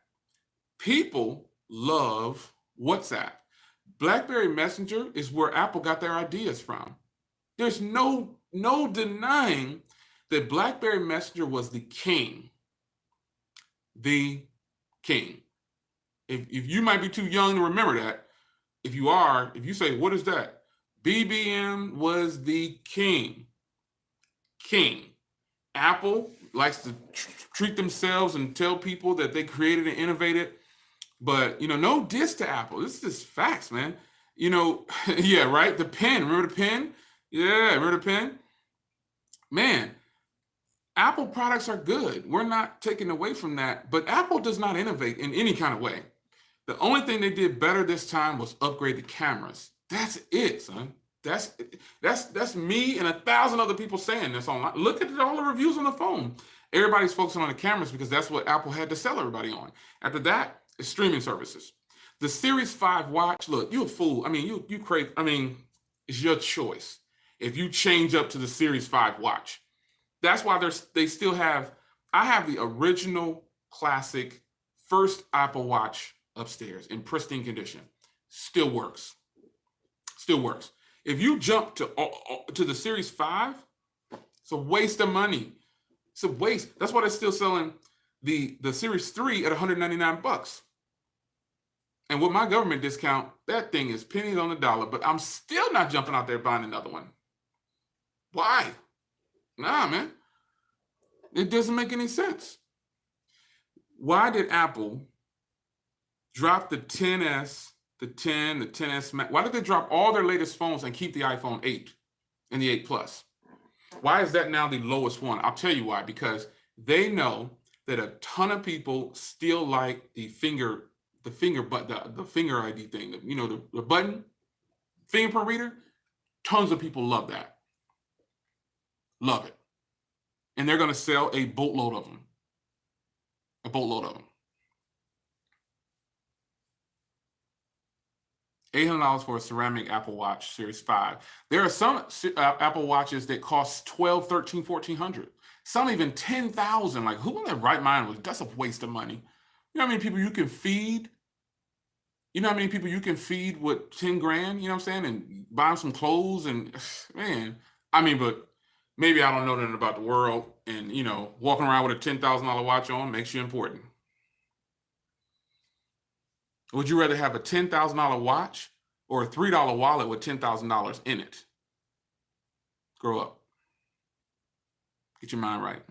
People love WhatsApp. Blackberry Messenger is where Apple got their ideas from. There's no denying that Blackberry Messenger was the king. The king. If you might be too young to remember that, if you say, what is that? BBM was the king. King. Apple likes to treat themselves and tell people that they created and innovated. But, no diss to Apple. This is just facts, man. Yeah, right? The pen. Remember the pen? Yeah, remember the pen? Man, Apple products are good. We're not taking away from that. But Apple does not innovate in any kind of way. The only thing they did better this time was upgrade the cameras. That's it, son. That's me and 1,000 other people saying this online. Look at all the reviews on the phone. Everybody's focusing on the cameras because that's what Apple had to sell everybody on. After that, it's streaming services. The Series 5 watch, look, you a fool. I mean, you crazy. I mean, it's your choice. If you change up to the Series 5 watch, that's why they still have. I have the original classic first Apple Watch upstairs in pristine condition. Still works. Still works. If you jump to the Series 5, it's a waste of money. It's a waste. That's why they're still selling the Series 3 at $199. And with my government discount, that thing is pennies on the dollar, but I'm still not jumping out there buying another one. Why? Nah, man. It doesn't make any sense. Why did Apple drop the XS, the 10, the XS Max? Why did they drop all their latest phones and keep the iPhone 8 and the 8 Plus? Why is that now the lowest one? I'll tell you why. Because they know that a ton of people still like the finger ID thing. The button, fingerprint reader. Tons of people love that. Love it. And they're going to sell a boatload of them. A boatload of them. $800 for a ceramic Apple Watch Series 5. There are some Apple Watches that cost $1,200, $1,300, $1,400. Some even $10,000. Like, who in their right mind was? That's a waste of money. You know how many people you can feed? You know how many people you can feed with 10 grand? You know what I'm saying? And buy them some clothes and, man. I mean, but maybe I don't know nothing about the world. And, walking around with a $10,000 watch on makes you important. Would you rather have a $10,000 watch or a $3 wallet with $10,000 in it? Grow up. Get your mind right.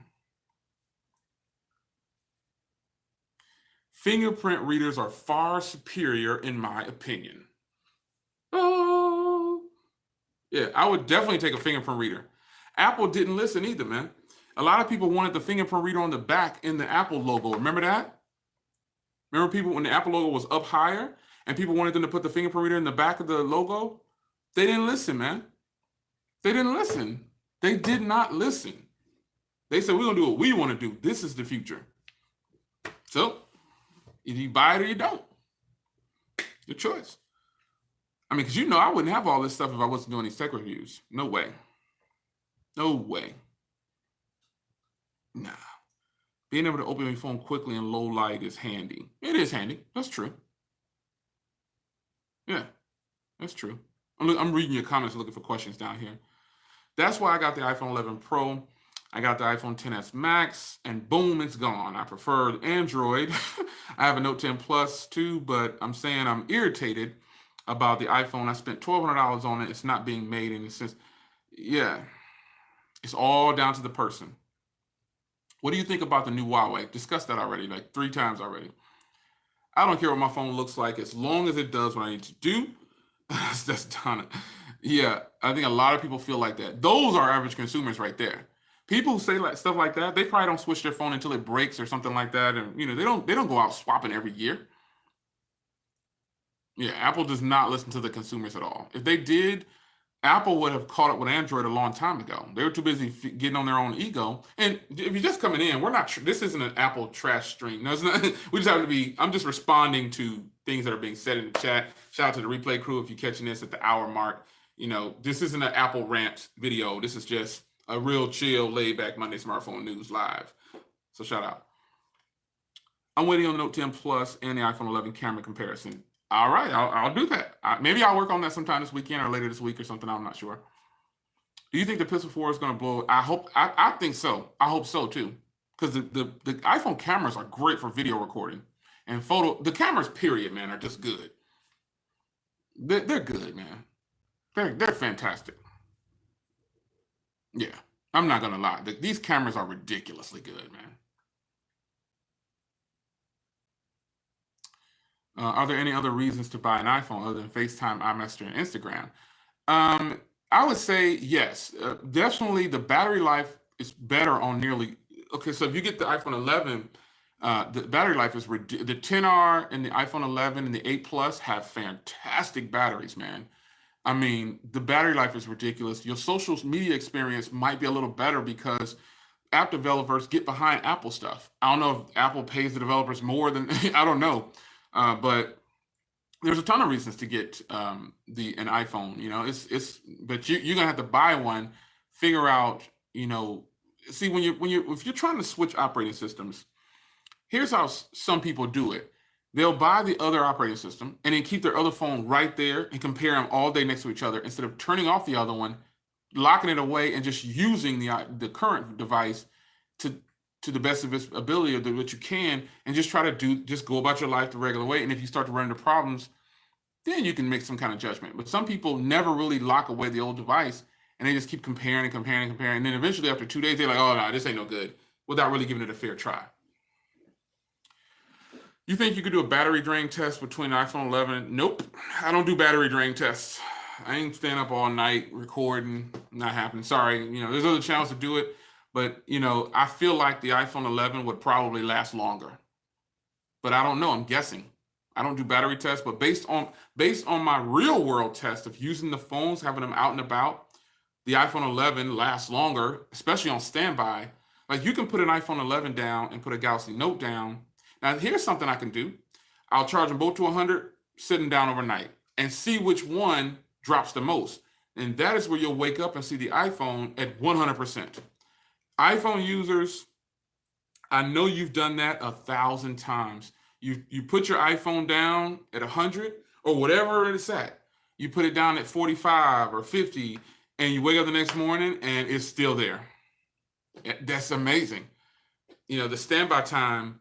Fingerprint readers are far superior, in my opinion. Oh, yeah, I would definitely take a fingerprint reader. Apple didn't listen either, man. A lot of people wanted the fingerprint reader on the back in the Apple logo. Remember that? Remember people when the Apple logo was up higher and people wanted them to put the fingerprint reader in the back of the logo? They didn't listen, man. They didn't listen. They did not listen. They said, we're going to do what we want to do. This is the future. So, either you buy it or you don't. Your choice. I mean, because I wouldn't have all this stuff if I wasn't doing these tech reviews. No way. No way. Nah. Being able to open your phone quickly in low light is handy. It is handy. That's true. Yeah, that's true. I'm reading your comments looking for questions down here. That's why I got the iPhone 11 Pro. I got the iPhone XS Max, and boom, it's gone. I prefer Android. I have a Note 10 Plus too, but I'm saying I'm irritated about the iPhone. I spent $1,200 on it. It's not being made in a sense. Yeah, it's all down to the person. What do you think about the new Huawei? Discussed that already, like 3 times already. I don't care what my phone looks like as long as it does what I need to do. That's done. Yeah, I think a lot of people feel like that. Those are average consumers right there. People who say like stuff like that, they probably don't switch their phone until it breaks or something like that, and they don't go out swapping every year. Yeah, Apple does not listen to the consumers at all. If they did, Apple would have caught up with Android a long time ago. They were too busy getting on their own ego. And if you're just coming in, we're not. This isn't an Apple trash stream. No, it's not. We just have to be. I'm just responding to things that are being said in the chat. Shout out to the replay crew if you're catching this at the hour mark. This isn't an Apple rant video. This is just a real chill, laid back Monday Smartphone News live. So shout out. I'm waiting on the Note 10 Plus and the iPhone 11 camera comparison. All right, I'll do that. Maybe I'll work on that sometime this weekend or later this week or something. I'm not sure. Do you think the Pixel 4 is going to blow? I think so. I hope so too, because the iPhone cameras are great for video recording and photo. The cameras, period, man, are just good. They're good, man. They're fantastic. Yeah, I'm not gonna lie. These cameras are ridiculously good, man. Are there any other reasons to buy an iPhone other than FaceTime, iMessage, and Instagram? I would say yes. Definitely the battery life is better on nearly. Okay, so if you get the iPhone 11, the battery life is the 10R and the iPhone 11 and the 8 Plus have fantastic batteries, man. I mean, the battery life is ridiculous. Your social media experience might be a little better because app developers get behind Apple stuff. I don't know if Apple pays the developers more than I don't know, but there's a ton of reasons to get an iPhone. But you're gonna have to buy one, figure out, see if you're trying to switch operating systems. Here's how some people do it. They'll buy the other operating system and then keep their other phone right there and compare them all day next to each other instead of turning off the other one, locking it away, and just using the current device to the best of its ability or what you can, and just try to just go about your life the regular way. And if you start to run into problems, then you can make some kind of judgment. But some people never really lock away the old device and they just keep comparing and comparing and comparing. And then eventually after 2 days, they're like, oh no, this ain't no good, without really giving it a fair try. You think you could do a battery drain test between iPhone 11? Nope. I don't do battery drain tests. I ain't staying up all night recording. Not happening. Sorry. There's other channels to do it. But, I feel like the iPhone 11 would probably last longer. But I don't know. I'm guessing. I don't do battery tests. But based on my real world test of using the phones, having them out and about, the iPhone 11 lasts longer, especially on standby. Like, you can put an iPhone 11 down and put a Galaxy Note down. Now, here's something I can do. I'll charge them both to 100, sitting down overnight, and see which one drops the most. And that is where you'll wake up and see the iPhone at 100%. iPhone users, I know you've done that 1,000 times. You put your iPhone down at 100 or whatever it's at. You put it down at 45 or 50, and you wake up the next morning and it's still there. That's amazing. The standby time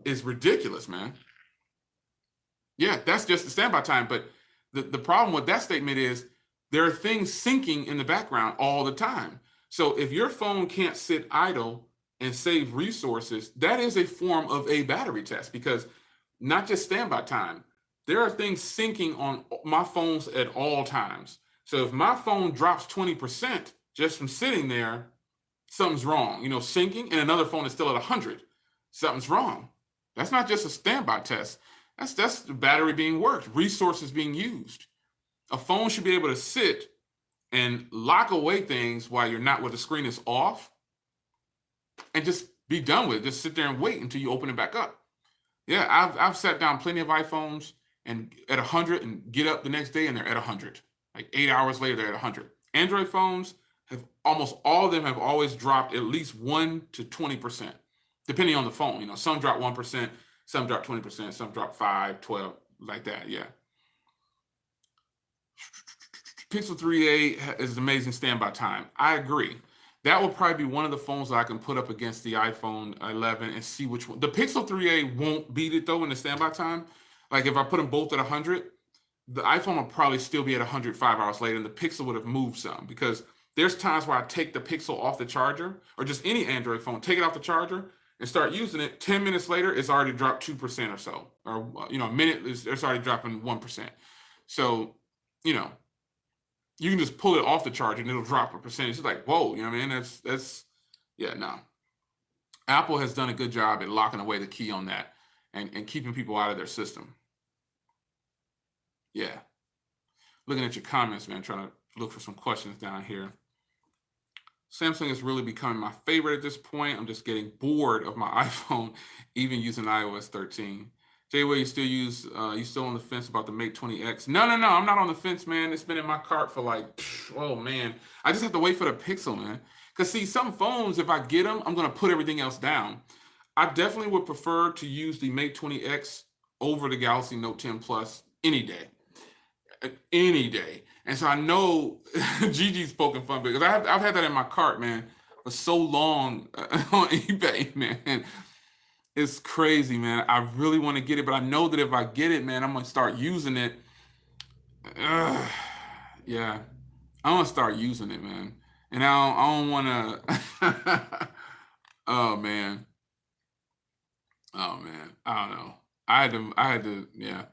is ridiculous, man. Yeah, that's just the standby time. But the problem with that statement is there are things syncing in the background all the time. So if your phone can't sit idle and save resources, that is a form of a battery test, because not just standby time, there are things syncing on my phones at all times. So if my phone drops 20% just from sitting there, something's wrong. Syncing, and another phone is still at 100, something's wrong. That's not just a standby test. That's the battery being worked, resources being used. A phone should be able to sit and lock away things while you're not, where the screen is off, and just be done with it. Just sit there and wait until you open it back up. Yeah, I've sat down plenty of iPhones and at 100 and get up the next day and they're at 100. Like 8 hours later, they're at 100. Android phones almost all of them have always dropped at least 1 to 20%. Depending on the phone, some drop 1%, some drop 20%, some drop 5, 12, like that. Yeah. Pixel 3a is amazing standby time. I agree. That will probably be one of the phones that I can put up against the iPhone 11 and see which one. The Pixel 3a won't beat it though in the standby time. Like if I put them both at 100, the iPhone will probably still be at 100 5 hours later, and the Pixel would have moved some, because There's times where I take the Pixel off the charger, or just any Android phone, take it off the charger and start using it. 10 minutes later, it's already dropped 2% or so, or a minute, it's already dropping 1%. So, you can just pull it off the charger and it'll drop a percentage. It's like, whoa, you know what I mean? That's yeah, no. Apple has done a good job at locking away the key on that and keeping people out of their system. Yeah. Looking at your comments, man, trying to look for some questions down here. Samsung is really becoming my favorite at this point. I'm just getting bored of my iPhone, even using iOS 13. Jay-Way, you still on the fence about the Mate 20X? No, I'm not on the fence, man. It's been in my cart for like, oh man. I just have to wait for the Pixel, man. Because see, some phones, if I get them, I'm going to put everything else down. I definitely would prefer to use the Mate 20X over the Galaxy Note 10 Plus any day. Any day. And so I know Gigi's poking fun because I've had that in my cart, man, for so long on eBay, man. It's crazy, man. I really want to get it, but I know that if I get it, man, I'm going to start using it. Yeah. I'm going to start using it, man. And I don't want to. Oh, man. I don't know. I had to, yeah.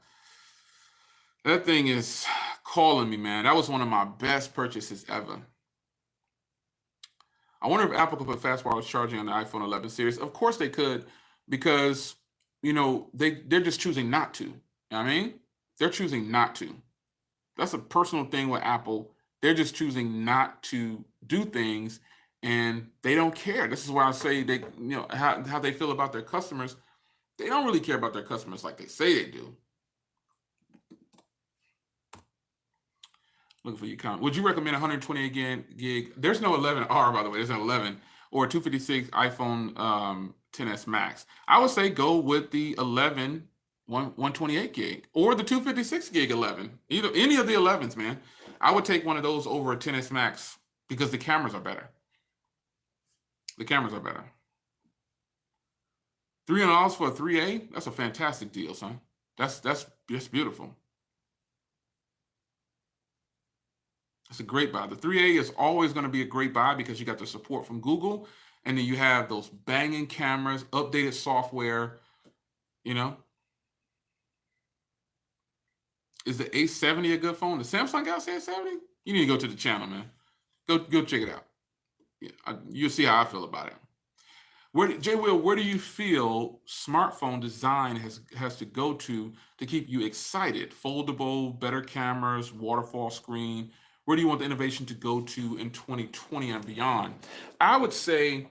That thing is calling me, man. That was one of my best purchases ever. I wonder if Apple could put fast wireless charging on the iPhone 11 series. Of course they could, because they're just choosing not to. You know what I mean? They're choosing not to. That's a personal thing with Apple. They're just choosing not to do things, and they don't care. This is why I say they, how they feel about their customers. They don't really care about their customers like they say they do. Looking for your comment. Would you recommend 128 gig? There's no 11R, by the way. There's an 11 or 256 iPhone 10s Max. I would say go with the 11 128 gig or the 256 gig 11. Any of the 11s, man. I would take one of those over a 10s Max because the cameras are better. The cameras are better. $300 for a 3A? That's a fantastic deal, son. That's beautiful. It's a great buy. The 3A is always going to be a great buy because you got the support from Google, and then you have those banging cameras, updated software. Is the A70 a good phone? The Samsung Galaxy A70? You need to go to the channel, man. Go check it out. Yeah, you'll see how I feel about it. Jay Will, where do you feel smartphone design has to go to keep you excited? Foldable, better cameras, waterfall screen. Where do you want the innovation to go to in 2020 and beyond? I would say,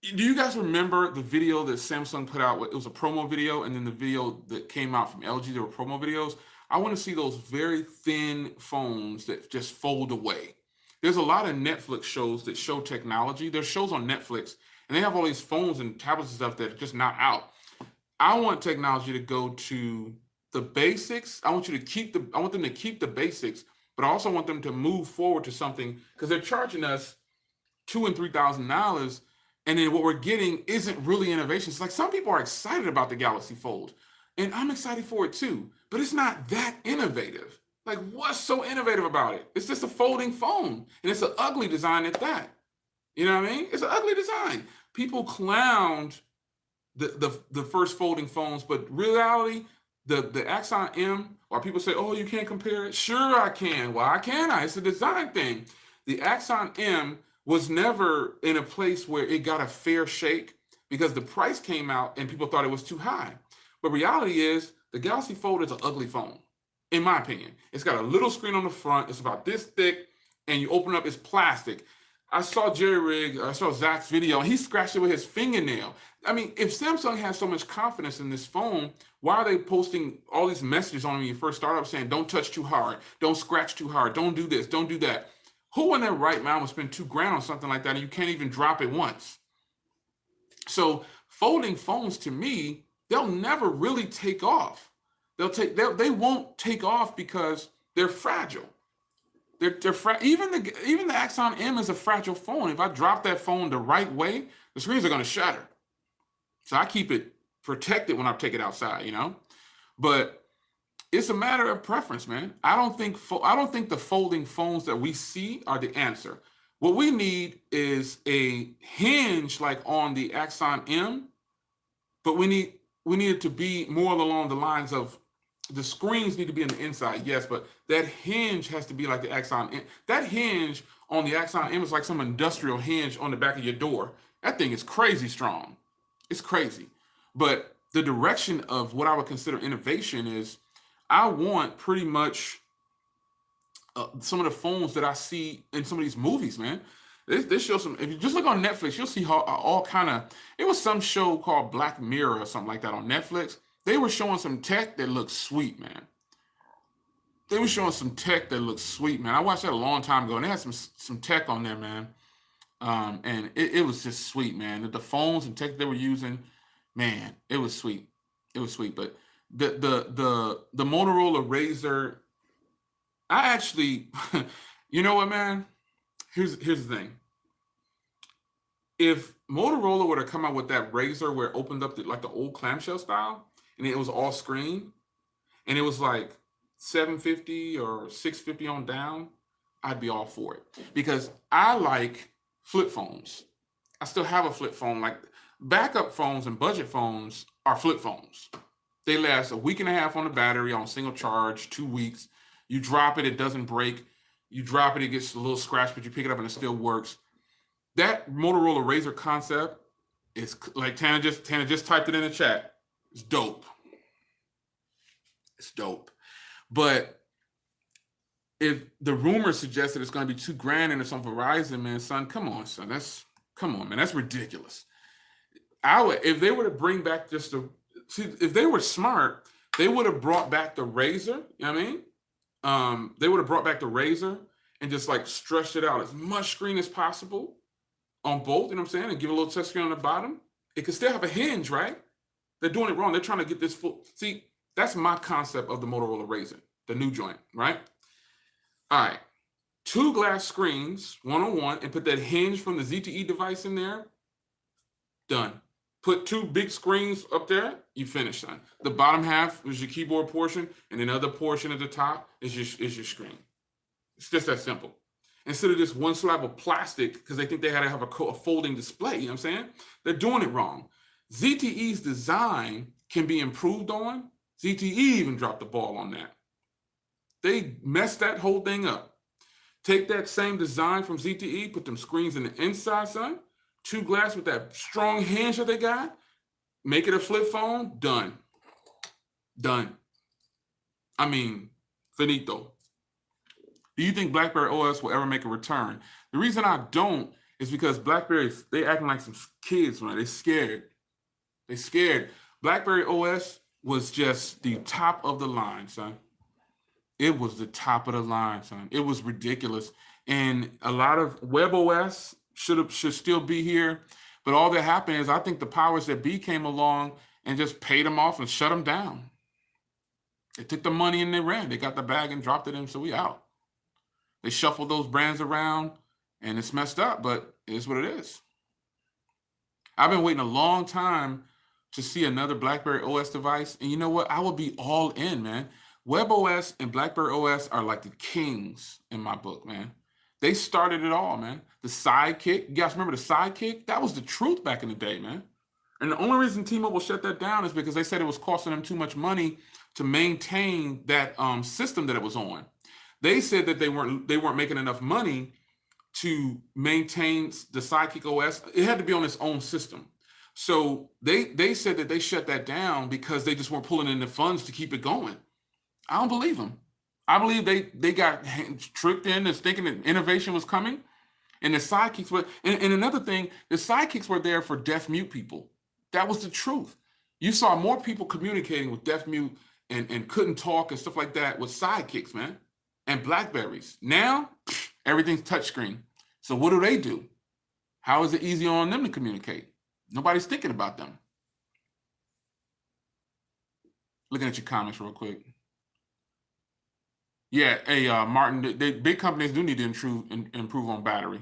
do you guys remember the video that Samsung put out? It was a promo video, and then the video that came out from LG, there were promo videos. I want to see those very thin phones that just fold away. There's a lot of Netflix shows that show technology. There's shows on Netflix, and they have all these phones and tablets and stuff that are just not out. I want technology to go to the basics. I want them to keep the basics, but I also want them to move forward to something, because they're charging us $2,000 and $3,000, and then what we're getting isn't really innovation. It's like some people are excited about the Galaxy Fold, and I'm excited for it too, but it's not that innovative. Like, what's so innovative about it? It's just a folding phone, and it's an ugly design at that. You know what I mean? It's an ugly design. People clowned the first folding phones, but reality, the Axon M, or people say, oh, you can't compare it. Sure I can. Why can't I? It's a design thing. The Axon M was never in a place where it got a fair shake because the price came out and people thought it was too high. But reality is the Galaxy Fold is an ugly phone, in my opinion. It's got a little screen on the front. It's about this thick, and you open up, it's plastic. I saw Zach's video, and he scratched it with his fingernail. I mean, if Samsung has so much confidence in this phone, why are they posting all these messages on it when you first start up saying, don't touch too hard, don't scratch too hard, don't do this, don't do that? Who in their right mind would spend $2,000 on something like that, and you can't even drop it once? So folding phones, to me, they'll never really take off. They won't take off because they're fragile. Even the Axon M is a fragile phone. If I drop that phone the right way, the screens are going to shatter. So I keep it protected when I take it outside, But it's a matter of preference, man. I don't think the folding phones that we see are the answer. What we need is a hinge like on the Axon M, but we need it to be more along the lines of the screens need to be on the inside, yes, but that hinge has to be like the Axon M. That hinge on the Axon M is like some industrial hinge on the back of your door. That thing is crazy strong. It's crazy. But the direction of what I would consider innovation is I want pretty much some of the phones that I see in some of these movies, man. They show some. If you just look on Netflix, you'll see how all kind of. It was some show called Black Mirror or something like that on Netflix. They were showing some tech that looked sweet, man. They were showing some tech that looked sweet, man. I watched that a long time ago, and they had some tech on there, man. And it was just sweet, man. The phones and tech they were using, man, it was sweet. It was sweet. But the Motorola Razr, I actually, you know what, man? Here's the thing. If Motorola were to come out with that Razr where it opened up like the old clamshell style, and it was all screen, and it was like $750 or $650 on down, I'd be all for it because I like flip phones. I still have a flip phone. Like backup phones and budget phones are flip phones. They last a week and a half on the battery on single charge, 2 weeks. You drop it, it doesn't break. You drop it, it gets a little scratch, but you pick it up and it still works. That Motorola Razr concept is like Tana just typed it in the chat. It's dope. It's dope. But if the rumors suggest that it's going to be $2,000 and it's on Verizon, man, son, come on, son. Come on, man. That's ridiculous. If they were to bring back if they were smart, they would have brought back the Razr. You know what I mean? They would have brought back the Razr and just like stretched it out as much screen as possible on both, you know what I'm saying? And give a little touch screen on the bottom. It could still have a hinge, right? They're doing it wrong. They're trying to get this full. See, that's my concept of the Motorola Razr, the new joint, right? All right. 2 glass screens, one-on-one, and put that hinge from the ZTE device in there. Done. Put 2 big screens up there, you finish, son. The bottom half is your keyboard portion, and another portion at the top is your screen. It's just that simple. Instead of just one slab of plastic, because they think they had to have a folding display, you know what I'm saying? They're doing it wrong. ZTE's design can be improved on. ZTE even dropped the ball on that. They messed that whole thing up. Take that same design from ZTE, put them screens in the inside, son. 2 glass with that strong hinge that they got. Make it a flip phone. Done. I mean, finito. Do you think Blackberry OS will ever make a return? The reason I don't is because Blackberry, they acting like some kids, man. They scared. Blackberry OS was just the top of the line, son. It was the top of the line, son. It was ridiculous. And a lot of WebOS should still be here. But all that happened is I think the powers that be came along and just paid them off and shut them down. They took the money and they ran. They got the bag and dropped it in, so we out. They shuffled those brands around and it's messed up, but it is what it is. I've been waiting a long time to see another Blackberry OS device. And you know what? I will be all in, man. WebOS and Blackberry OS are like the kings in my book, man. They started it all, man. The sidekick. You guys remember the sidekick? That was the truth back in the day, man. And the only reason T-Mobile shut that down is because they said it was costing them too much money to maintain that system that it was on. They said that they weren't making enough money to maintain the Sidekick OS. It had to be on its own system. So they said that they shut that down because they just weren't pulling in the funds to keep it going. I don't believe them. I believe they got tricked into thinking that innovation was coming. And the sidekicks were, and another thing, the sidekicks were there for deaf mute people. That was the truth. You saw more people communicating with deaf mute and couldn't talk and stuff like that with sidekicks, man. And Blackberries. Now, everything's touchscreen. So what do? How is it easy on them to communicate? Nobody's thinking about them. Looking at your comments real quick. Yeah, hey, Martin, big companies do need to improve on battery.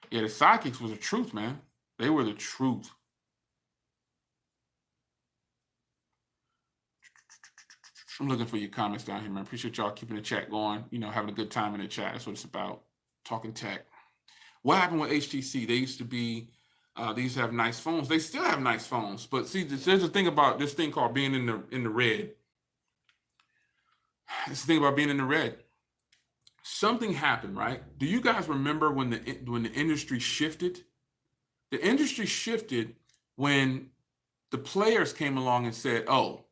Yeah, the sidekicks was the truth, man. They were the truth. I'm looking for your comments down here, man. Appreciate y'all keeping the chat going. You know, having a good time in the chat. That's what it's about. Talking tech. What happened with HTC? They used to have nice phones. They still have nice phones, but see, there's a thing about this thing called being in the red. It's the thing about being in the red. Something happened, right? Do you guys remember when the industry shifted? The industry shifted when the players came along and said, "Oh,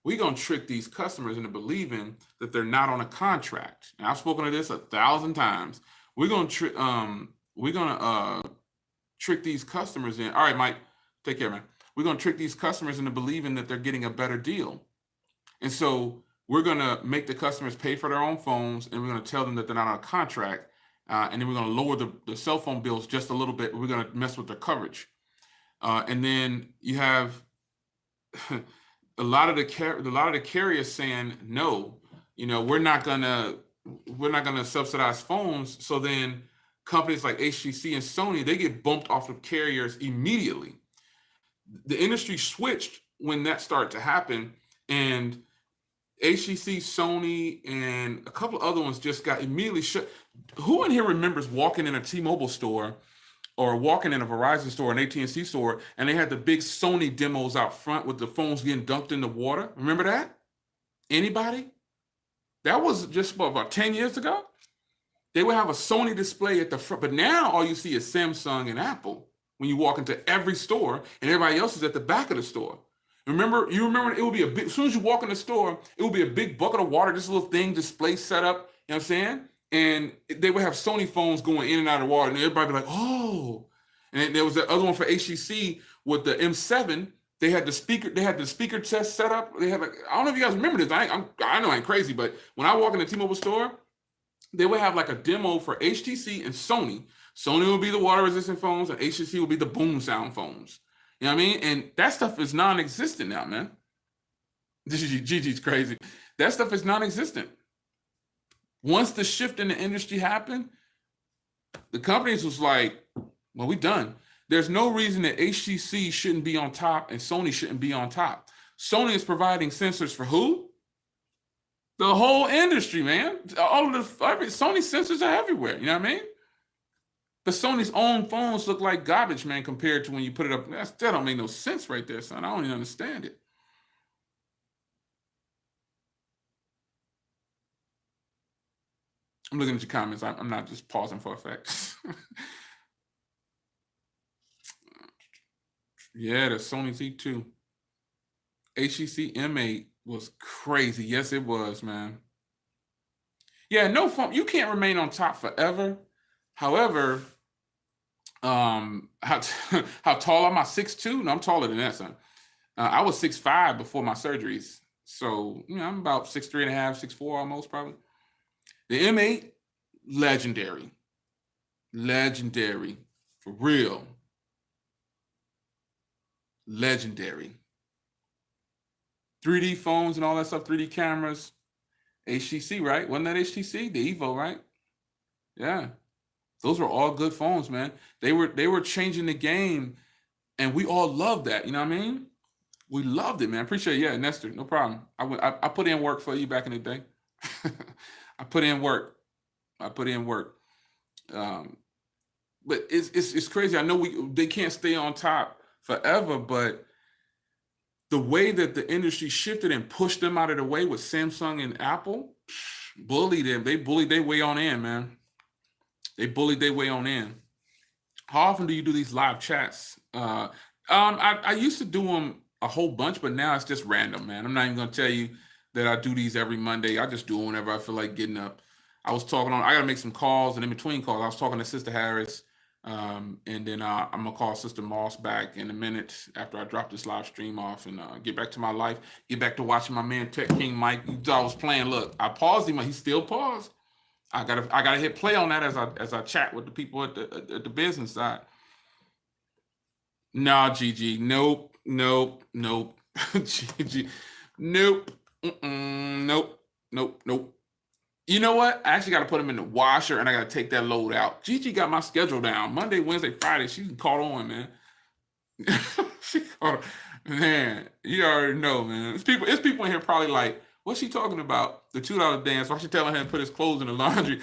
we're gonna trick these customers into believing that they're not on a contract." And I've spoken of this 1,000 times. We're gonna trick these customers in. All right, Mike, take care, man. We're gonna trick these customers into believing that they're getting a better deal, and so we're gonna make the customers pay for their own phones, and we're gonna tell them that they're not on a contract, and then we're gonna lower the cell phone bills just a little bit. We're gonna mess with their coverage, and then you have a lot of the carriers saying no. You know, we're not gonna subsidize phones. So then companies like HTC and Sony, they get bumped off of carriers immediately. The industry switched when that started to happen, and HTC, Sony, and a couple of other ones just got immediately shut. Who in here remembers walking in a T-Mobile store or walking in a Verizon store, an AT&T store, and they had the big Sony demos out front with the phones getting dunked in the water? Remember that? Anybody? That was just about 10 years ago. They would have a Sony display at the front, but now all you see is Samsung and Apple when you walk into every store, and everybody else is at the back of the store. You remember it would be a big, as soon as you walk in the store, it would be a big bucket of water, this little thing, display set up, you know what I'm saying? And they would have Sony phones going in and out of the water, and everybody would be like, oh. And there was the other one for HTC with the M7. They had the speaker test set up. They had like, I don't know if you guys remember this. I know I ain't crazy, but when I walk in the T-Mobile store, they would have like a demo for HTC and Sony. Sony would be the water resistant phones, and HTC would be the boom sound phones. You know what I mean? And that stuff is non-existent now, man. Gigi's crazy. That stuff is non-existent. Once the shift in the industry happened, the companies was like, well, we done. There's no reason that HTC shouldn't be on top and Sony shouldn't be on top. Sony is providing sensors for who? The whole industry, man. Sony sensors are everywhere. You know what I mean? But Sony's own phones look like garbage, man, compared to when you put it up. That don't make no sense right there, son. I don't even understand it. I'm looking at your comments. I'm not just pausing for effect. Yeah, the Sony Z2. HTC M8 was crazy. Yes, it was, man. Yeah, no phone. You can't remain on top forever. However, how tall am I? 6'2"? No, I'm taller than that, son. I was 6'5" before my surgeries. So, you know, I'm about 6'3.5", 6'4" almost, probably. The M8, legendary. Legendary. For real. Legendary. 3D phones and all that stuff, 3D cameras. HTC, right? Wasn't that HTC? The Evo, right? Yeah. Those were all good phones, man. They were changing the game, and we all loved that. You know what I mean? We loved it, man. Appreciate it. Yeah, Nestor, no problem. I put in work for you back in the day. I put in work. But it's crazy. I know they can't stay on top forever, but the way that the industry shifted and pushed them out of the way with Samsung and Apple, bullied them. They bullied their way on in, man. They bullied their way on in. How often do you do these live chats? I used to do them a whole bunch, but now it's just random, man. I'm not even gonna tell you that I do these every Monday. I just do them whenever I feel like getting up. I gotta make some calls, and in between calls, I was talking to Sister Harris, and then I'm gonna call Sister Moss back in a minute after I drop this live stream off and get back to my life, get back to watching my man Tech King Mike. You thought I was playing. Look, I paused him, he still paused. I gotta hit play on that as I chat with the people at the business side. Nah, Gigi, nope. Gigi, nope, nope. You know what? I actually got to put them in the washer, and I got to take that load out. Gigi got my schedule down. Monday, Wednesday, Friday. She caught on, man. She caught on. Man, you already know, man. It's people in here probably like, What's she talking about? The $2 dance. Why she telling him to put his clothes in the laundry?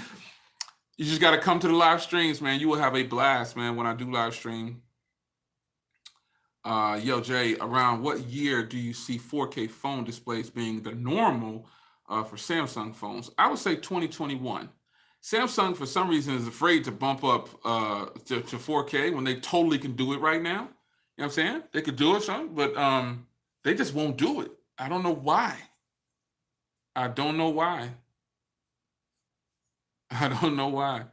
You just got to come to the live streams, man. You will have a blast, man, when I do live stream. Yo, Jay, around what year do you see 4K phone displays being the normal for Samsung phones? I would say 2021. Samsung, for some reason, is afraid to bump up to 4K when they totally can do it right now. You know what I'm saying? They could do it, son, but they just won't do it. I don't know why. I don't know why. I don't know why.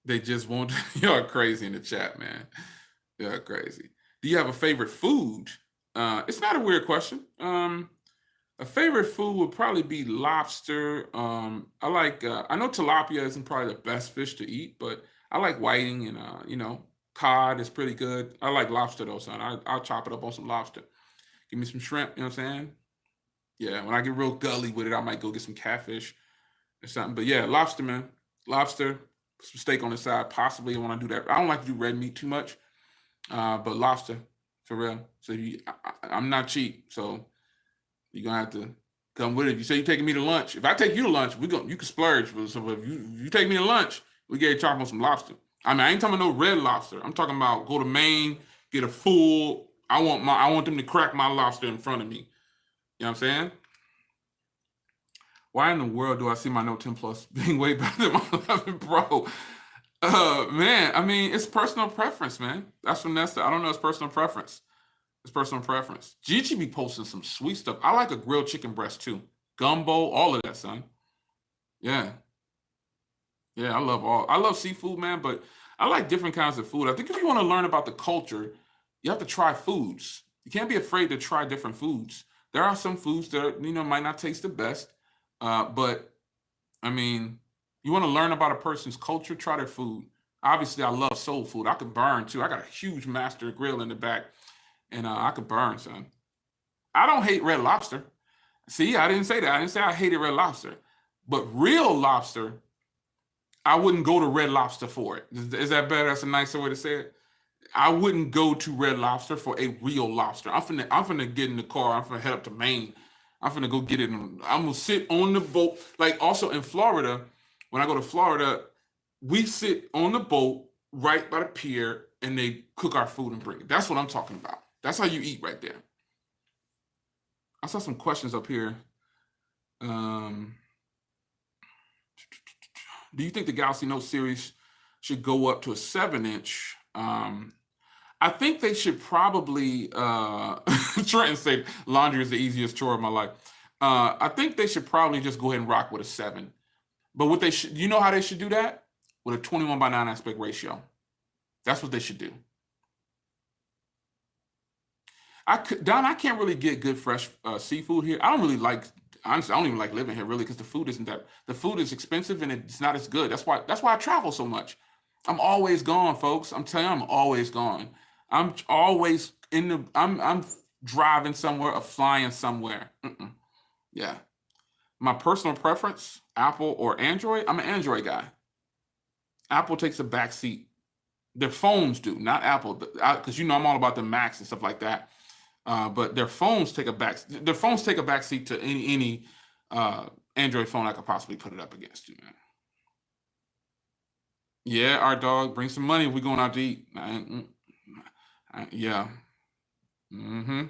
They just won't. You're crazy in the chat, man. You're crazy. Do you have a favorite food? It's not a weird question. A favorite food would probably be lobster. I like. I know tilapia isn't probably the best fish to eat, but I like whiting and cod is pretty good. I like lobster though, son. I'll chop it up on some lobster. Give me some shrimp. You know what I'm saying? Yeah. When I get real gully with it, I might go get some catfish or something. But yeah, lobster, man. Lobster, some steak on the side, possibly when I do that. I don't like to do red meat too much, but lobster, for real. So I'm not cheap, so you're gonna have to come with it. If you say you're taking me to lunch, if I take you to lunch, you can splurge. So if you take me to lunch, we get to talk about some lobster. I mean, I ain't talking about no red lobster. I'm talking about go to Maine, get a full. I want them to crack my lobster in front of me. You know what I'm saying? Why in the world do I see my Note 10 Plus being way better than my 11 Pro? Man, I mean, it's personal preference, man. That's from Nesta. I don't know. It's personal preference. It's personal preference. Gigi be posting some sweet stuff. I like a grilled chicken breast too. Gumbo, all of that, son. Yeah. Yeah, I love seafood, man, but I like different kinds of food. I think if you want to learn about the culture, you have to try foods. You can't be afraid to try different foods. There are some foods that might not taste the best, but I mean, you want to learn about a person's culture, try their food. Obviously, I love soul food. I can burn too. I got a huge master grill in the back, and I could burn, son. I don't hate Red Lobster. See, I didn't say that. I didn't say I hated Red Lobster, but real lobster, I wouldn't go to Red Lobster for it. Is that better? That's a nicer way to say it. I wouldn't go to Red Lobster for a real lobster. I'm finna get in the car. I'm finna head up to Maine. I'm finna go get it. I'm gonna sit on the boat. Like also in Florida, when I go to Florida, we sit on the boat right by the pier and they cook our food and bring it. That's what I'm talking about. That's how you eat right there. I saw some questions up here. Do you think the Galaxy Note series should go up to a 7-inch? I think they should probably, Trenton said laundry is the easiest chore of my life. I think they should probably just go ahead and rock with a 7. But what they should, you know how they should do that? With a 21:9 aspect ratio. That's what they should do. Don, I can't really get good fresh seafood here. I don't really like, honestly, I don't even like living here really because the food is expensive and it's not as good. That's why I travel so much. I'm always gone, folks. I'm telling you, I'm always gone. I'm always I'm driving somewhere or flying somewhere. Yeah. My personal preference, Apple or Android, I'm an Android guy. Apple takes a back seat. Their phones do, not Apple, because I'm all about the Macs and stuff like that. But their phones take a back seat to any Android phone I could possibly put it up against, man. Yeah, our dog, bring some money if we going out to eat. Yeah. Mm-hmm.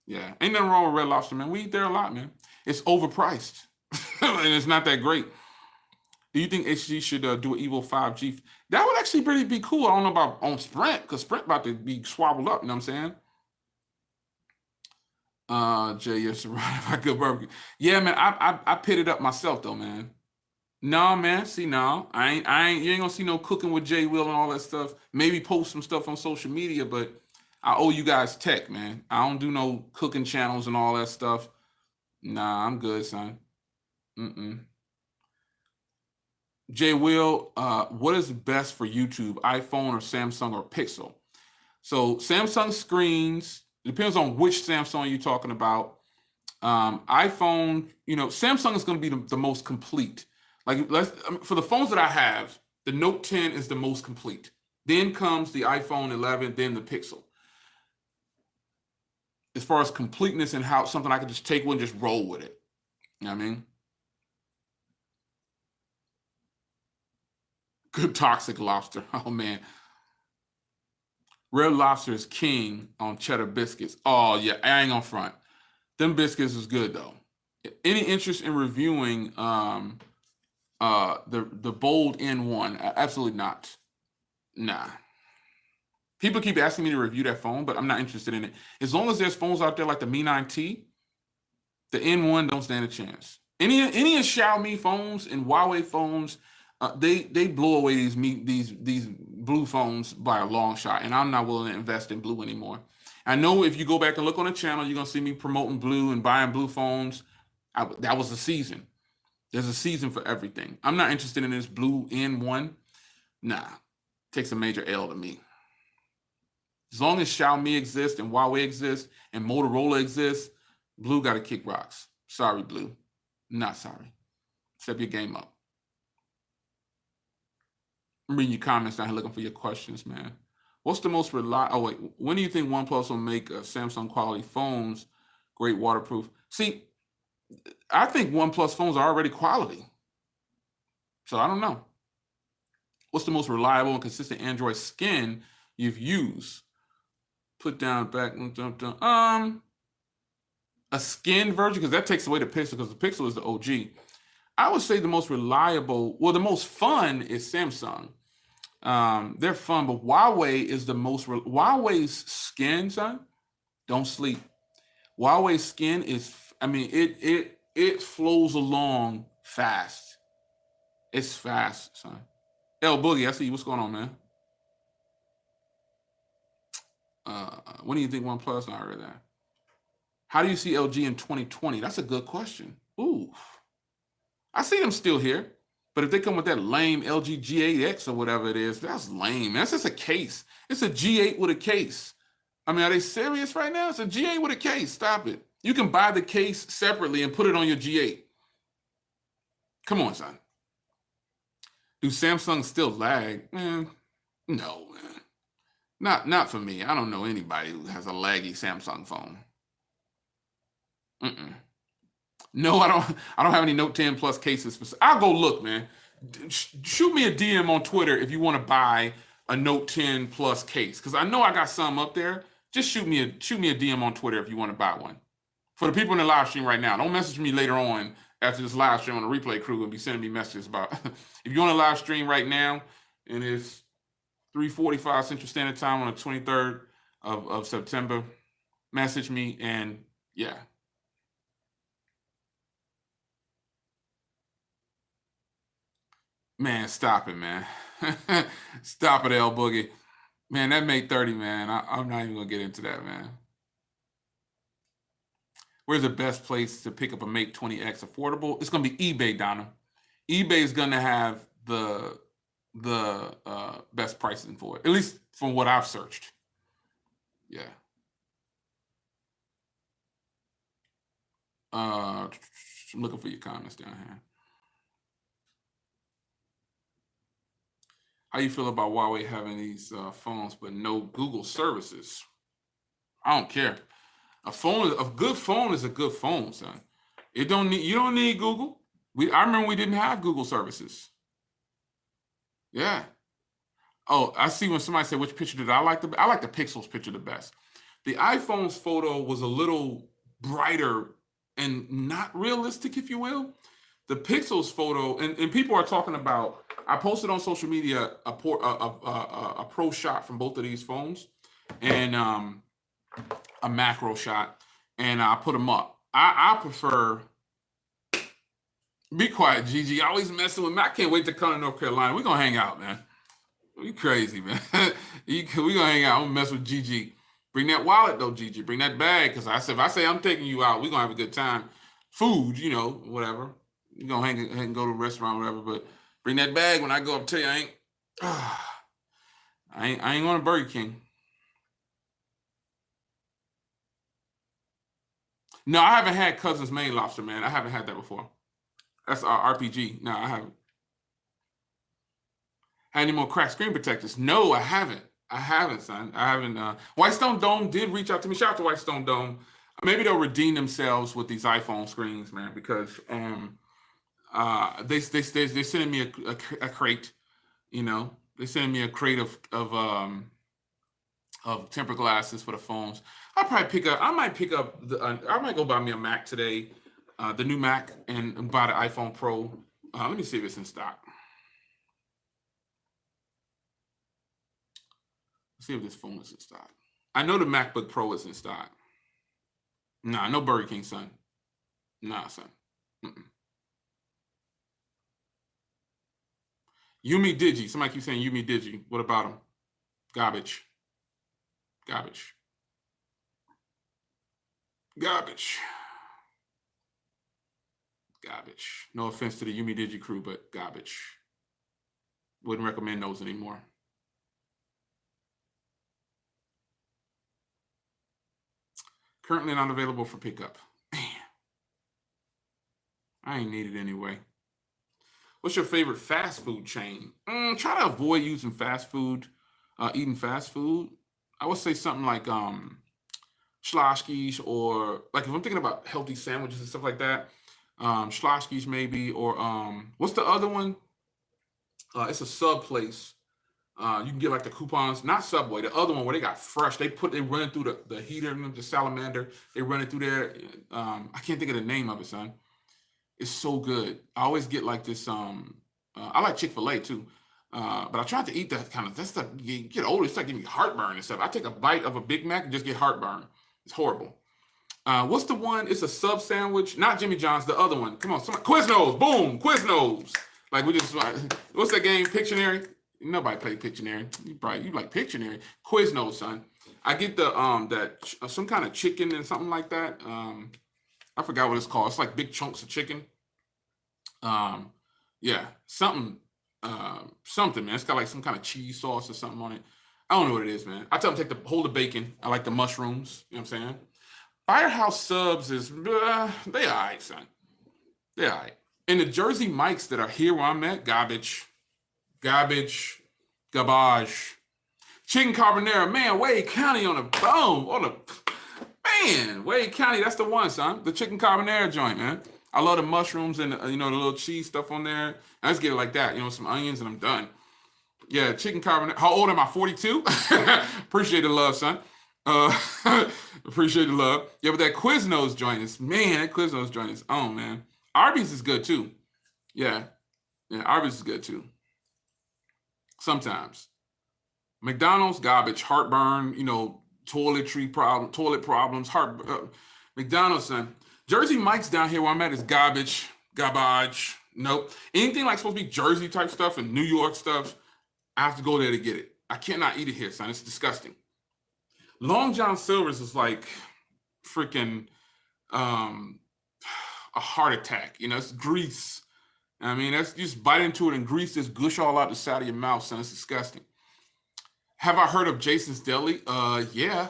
Yeah. Ain't nothing wrong with Red Lobster, man. We eat there a lot, man. It's overpriced. And it's not that great. Do you think HG should do an Evo 5G? That would actually be cool. I don't know about on Sprint, because Sprint about to be swabbled up, you know what I'm saying? Jay, you're surrounded by good barbecue. Yeah, man, I pitted up myself though, man. No, man. See, no, I ain't. You ain't gonna see no cooking with Jay Will and all that stuff. Maybe post some stuff on social media, but I owe you guys tech, man. I don't do no cooking channels and all that stuff. Nah, I'm good, son. Jay Will, what is best for YouTube, iPhone or Samsung or Pixel? So Samsung screens, depends on which Samsung you're talking about. iPhone, Samsung is going to be the most complete. Like for the phones that I have, the Note 10 is the most complete. Then comes the iPhone 11, then the Pixel. as far as completeness and how something I could just take one and just roll with it. You know what I mean? Good toxic lobster. Oh man. Red Lobster is king on cheddar biscuits. Oh yeah, I ain't gonna front. Them biscuits is good though. Any interest in reviewing the Bold N1? Absolutely not. Nah. People keep asking me to review that phone, but I'm not interested in it. As long as there's phones out there like the Mi 9T, the N1 don't stand a chance. Any of Xiaomi phones and Huawei phones, they blow away these blue phones by a long shot, and I'm not willing to invest in blue anymore. I know if you go back and look on the channel, you're gonna see me promoting blue and buying blue phones. That was the season. There's a season for everything. I'm not interested in this blue N1. Nah, takes a major L to me. As long as Xiaomi exists and Huawei exists and Motorola exists, blue got to kick rocks. Sorry, blue. Not sorry. Step your game up. I'm reading your comments down here looking for your questions, man. What's the most reliable? Oh, wait. When do you think OnePlus will make Samsung quality phones great waterproof? See, I think OnePlus phones are already quality. So I don't know. What's the most reliable and consistent Android skin you've used? Put down back. A skin version, because that takes away the Pixel, because the Pixel is the OG. I would say the most reliable, well, the most fun is Samsung. They're fun, but Huawei is the most. Huawei's skin, son, don't sleep. Huawei's skin is, I mean, it flows along fast. It's fast, son. L Boogie, I see you. What's going on, man? When do you think OnePlus? I heard that. How do you see LG in 2020? That's a good question. Ooh, I see them still here, but if they come with that lame LG G8X or whatever it is, that's lame. That's just a case. It's a G8 with a case. I mean, are they serious right now? It's a G8 with a case. Stop it. You can buy the case separately and put it on your G8. Come on, son. Do Samsung still lag? Man, no, man. Not for me. I don't know anybody who has a laggy Samsung phone. No, I don't have any Note 10 Plus cases. I'll go look, man. Shoot me a DM on Twitter if you want to buy a Note 10 Plus case, because I know I got some up there. Just shoot me a DM on Twitter if you want to buy one. For the people in the live stream right now, don't message me later on after this live stream on the replay crew and be sending me messages about. If you're on a live stream right now and it's 3:45 Central Standard Time on the 23rd of September, message me and yeah. Man, stop it, man. Stop it, L Boogie. Man, that Mate 30, man. I'm not even gonna get into that, man. Where's the best place to pick up a Mate 20X affordable? It's gonna be eBay, Donna. eBay is gonna have the best pricing for it, at least from what I've searched. Yeah. I'm looking for your comments down here. How you feel about Huawei having these phones but no Google services? I don't care. A good phone is a good phone, son. You don't need Google. I remember we didn't have Google services. Yeah. Oh, I see when somebody said which picture did I like I like the Pixel's picture the best. The iPhone's photo was a little brighter and not realistic, if you will. The Pixel's photo, and people are talking about, I posted on social media a pro shot from both of these phones and a macro shot, and I put them up. I prefer, be quiet, Gigi. Always messing with me. I can't wait to come to North Carolina. We're going to hang out, man. You crazy, man. We're going to hang out. I'm going to mess with Gigi. Bring that wallet, though, Gigi. Bring that bag, because if I say I'm taking you out, we're going to have a good time. Food, whatever. You're going to hang and go to a restaurant, whatever, but bring that bag when I go up to you. I ain't going to Burger King. No, I haven't had Cousin's Maine Lobster, man. I haven't had that before. That's our RPG. No, I haven't. Had any more cracked screen protectors? No, I haven't. I haven't, son. I haven't. Whitestone Dome did reach out to me. Shout out to Whitestone Dome. Maybe they'll redeem themselves with these iPhone screens, man, because they're sending me a crate. You know, they're sending me a crate of tempered glasses for the phones. I might pick up. I might go buy me a Mac today, the new Mac, and buy the iPhone Pro. Let me see if it's in stock. Let's see if this phone is in stock. I know the MacBook Pro is in stock. Nah, no Burger King, son. Nah, son. Mm-mm. Yumi Digi. Somebody keeps saying Yumi Digi. What about him? Garbage. Garbage. Garbage. Garbage. No offense to the Yumi Digi crew, but garbage. Wouldn't recommend those anymore. Currently not available for pickup. Man. I ain't need it anyway. What's your favorite fast food chain? Try to avoid using fast food, eating fast food. I would say something like Schlossky's, or like if I'm thinking about healthy sandwiches and stuff like that, Schlossky's maybe, or what's the other one? It's a sub place. You can get like the coupons, not Subway, the other one where they got fresh. They run it through the heater, the salamander. They run it through there. I can't think of the name of it, son. It's so good. I always get like this. I like Chick-fil-A too, but I tried to eat that kind of. That stuff. You get older, it's like giving me heartburn and stuff. I take a bite of a Big Mac and just get heartburn. It's horrible. What's the one? It's a sub sandwich, not Jimmy John's. The other one. Come on, Quiznos. Boom, Quiznos. Like we just. What's that game? Pictionary. Nobody play Pictionary. You like Pictionary. Quiznos, son. I get the some kind of chicken and something like that. I forgot what it's called. It's like big chunks of chicken. Yeah, something, man. It's got like some kind of cheese sauce or something on it. I don't know what it is, man. I tell them take the whole bacon. I like the mushrooms. You know what I'm saying? Firehouse subs is they all right, son. They all right. And the Jersey Mikes that are here where I'm at, garbage, garbage. Chicken carbonara, man. Wade County on the boom, man. Wade County, that's the one, son. The chicken carbonara joint, man. I love the mushrooms and the little cheese stuff on there. I just get it like that, some onions and I'm done. Yeah, chicken carbonara. How old am I? 42. Appreciate the love, son. Appreciate the love. Yeah, but that Quiznos joint is, man. That Quiznos joint is, oh man. Arby's is good too. Yeah, Arby's is good too. Sometimes. McDonald's garbage, heartburn. Toilet problems. McDonald's, son. Jersey Mike's down here where I'm at is garbage. Nope. Anything like supposed to be Jersey type stuff and New York stuff, I have to go there to get it. I cannot eat it here, son. It's disgusting. Long John Silver's is like freaking a heart attack. It's grease. I mean, that's you just bite into it and grease this gush all out the side of your mouth, son. It's disgusting. Have I heard of Jason's Deli? Yeah.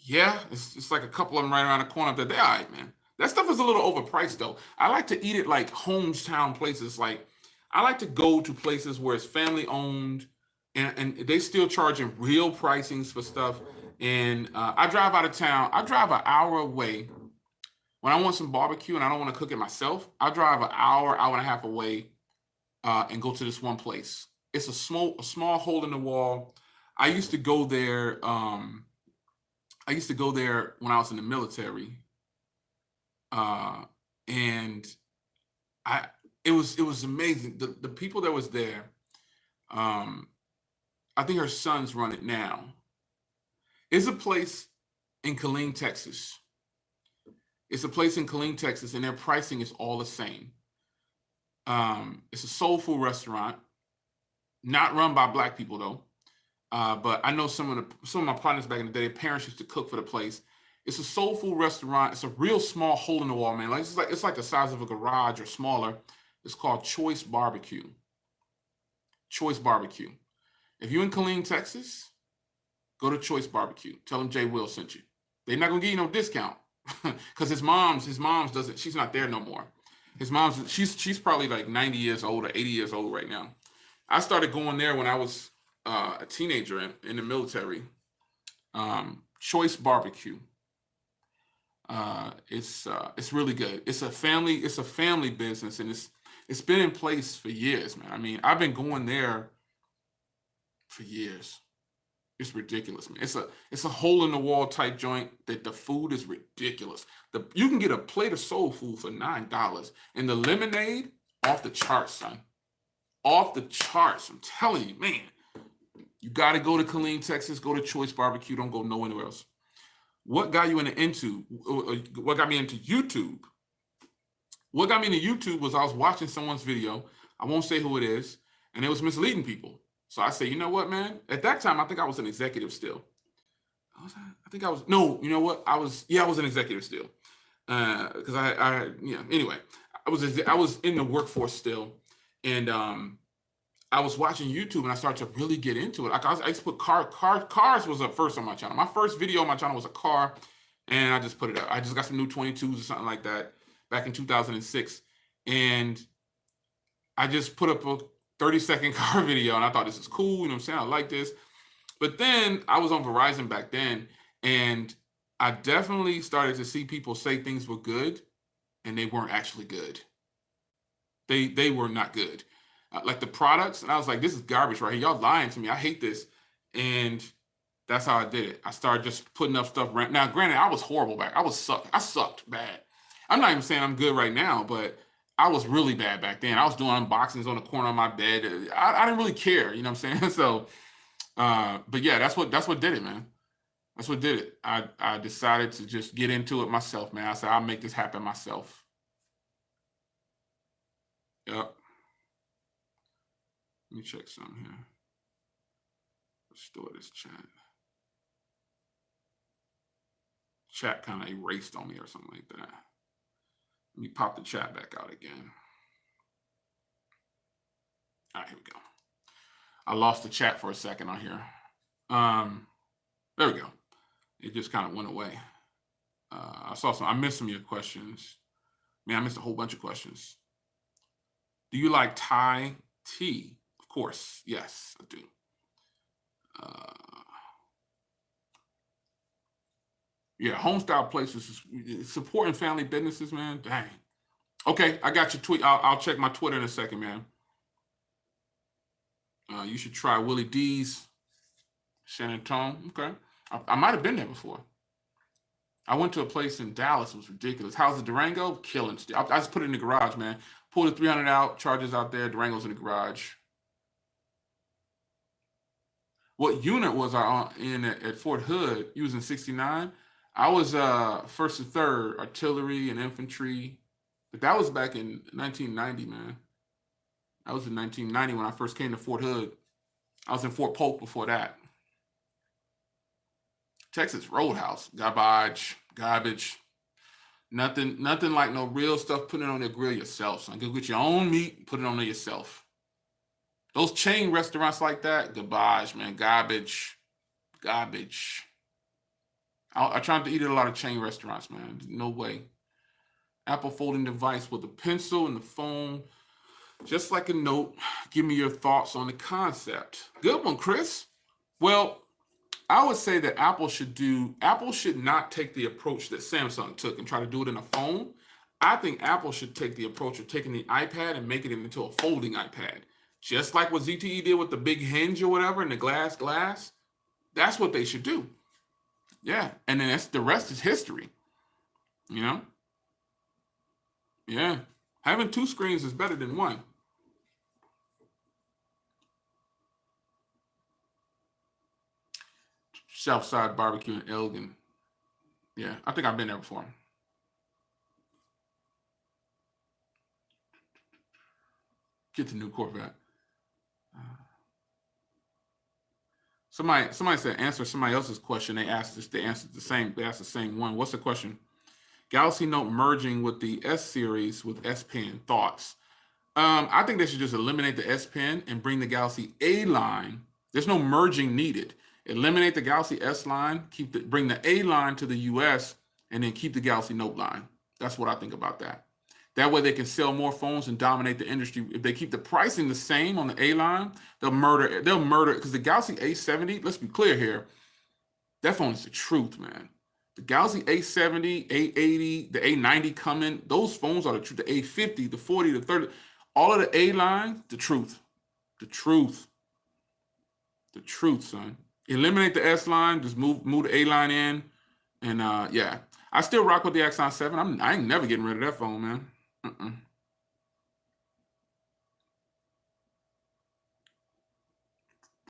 Yeah, it's like a couple of them right around the corner up there. They're all right, man. That stuff is a little overpriced, though. I like to eat it like hometown places. Like, I like to go to places where it's family owned and they still charging real pricings for stuff. And I drive out of town. I drive an hour away. When I want some barbecue and I don't want to cook it myself, I drive an hour and a half away and go to this one place. It's a small hole in the wall. I used to go there. When I was in the military, and it was amazing. The people that was there, I think her sons run it now. It's a place in Killeen, Texas. And their pricing is all the same. It's a soul food restaurant, not run by Black people though. But I know some of my partners back in the day, their parents used to cook for the place. It's a soul food restaurant. It's a real small hole in the wall, man. It's like the size of a garage or smaller. It's called Choice Barbecue. Choice Barbecue. If you're in Killeen, Texas, go to Choice Barbecue. Tell them Jay Will sent you. They're not gonna give you no discount because his mom's doesn't. She's not there no more. His mom's she's probably like 90 years old or 80 years old right now. I started going there when I was a teenager in the military. Choice Barbecue. It's really good. It's a family business, and it's been in place for years, man. I mean, I've been going there for years. It's ridiculous, man. It's a hole in the wall type joint that the food is ridiculous. You can get a plate of soul food for $9, and the lemonade off the charts, son. Off the charts. I'm telling you, man. You got to go to Killeen, Texas. Go to Choice Barbecue. Don't go nowhere else. What got you into what got me into YouTube? What got me into YouTube was I was watching someone's video. I won't say who it is, and it was misleading people. So I say, you know what, man? At that time, I think I was an executive still. No, you know what? I was an executive still. Because anyway, I was in the workforce still, and I was watching YouTube, and I started to really get into it. Like I used to put cars was up first on my channel. My first video on my channel was a car, and I just put it up. I just got some new 22s or something like that back in 2006, and I just put up a 30-second car video, and I thought this is cool. You know what I'm saying? I like this. But then I was on Verizon back then, and I definitely started to see people say things were good, and they weren't actually good. They were not good. Like the products, and I was like, this is garbage right here. Y'all lying to me. I hate this. And that's how I did it. I started just putting up stuff. Now, granted, I was horrible back. I sucked bad. I'm not even saying I'm good right now, but I was really bad back then. I was doing unboxings on the corner of my bed. I didn't really care, you know what I'm saying? So, but yeah, that's what did it, man. That's what did it. I decided to just get into it myself, man. I said, I'll make this happen myself. Yep. Let me check something here. Restore this chat. Chat kind of erased on me or something like that. Let me pop the chat back out again. All right, here we go. I lost the chat for a second on here. There we go. It just kind of went away. I missed some of your questions. Man, I missed a whole bunch of questions. Do you like Thai tea? Of course, yes, I do. Yeah, homestyle places, supporting family businesses, man. Dang. Okay, I got your tweet. I'll check my Twitter in a second, man. You should try Willie D's, San Antonio. Okay, I might have been there before. I went to a place in Dallas. It was ridiculous. How's the Durango? Killing still. I just put it in the garage, man. Pulled the 300 out, charges out there. Durango's in the garage. What unit was I in at Fort Hood using 69? I was first and third artillery and infantry, but that was back in 1990, man. That was in 1990 when I first came to Fort Hood. I was in Fort Polk before that. Texas Roadhouse, garbage. Nothing like no real stuff. Put it on the grill yourself. So go get your own meat, put it on there yourself. Those chain restaurants like that, garbage, man, garbage. I tried to eat at a lot of chain restaurants, man. No way. Apple folding device with a pencil and the phone, just like a note. Give me your thoughts on the concept. Good one, Chris. Well, I would say that Apple should not take the approach that Samsung took and try to do it in a phone. I think Apple should take the approach of taking the iPad and making it into a folding iPad. Just like what ZTE did with the big hinge or whatever and the glass. That's what they should do. Yeah. And then the rest is history. You know? Yeah. Having two screens is better than one. Southside Barbecue in Elgin. Yeah, I think I've been there before. Get the new Corvette. Somebody said answer somebody else's question. They asked the same one. What's the question? Galaxy Note merging with the S series with S Pen. Thoughts? I think they should just eliminate the S Pen and bring the Galaxy A line. There's no merging needed. Eliminate the Galaxy S line, bring the A line to the US, and then keep the Galaxy Note line. That's what I think about that. That way they can sell more phones and dominate the industry. If they keep the pricing the same on the A line, they'll murder. They'll murder because the Galaxy A70. Let's be clear here. That phone is the truth, man. The Galaxy A70, A80, the A90 coming. Those phones are the truth. The A50, the 40, the 30. All of the A line, the truth. The truth. The truth, son. Eliminate the S line. Just move the A line in. And yeah. I still rock with the Exxon 7. I ain't never getting rid of that phone, man.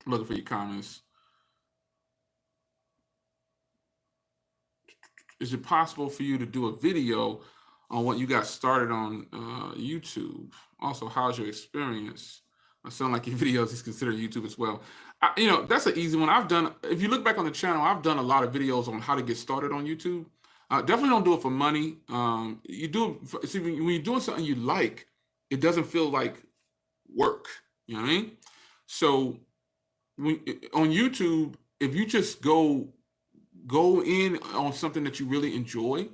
Looking for your comments. Is it possible for you to do a video on what you got started on YouTube? Also, how's your experience? I sound like your videos is considered YouTube as well. You know, that's an easy one. I've done, if you look back on the channel, I've done a lot of videos on how to get started on YouTube. Definitely don't do it for money. You do it for, see, when you're doing something you like, it doesn't feel like work. You know what I mean? So on YouTube, if you just go in on something that you really enjoy,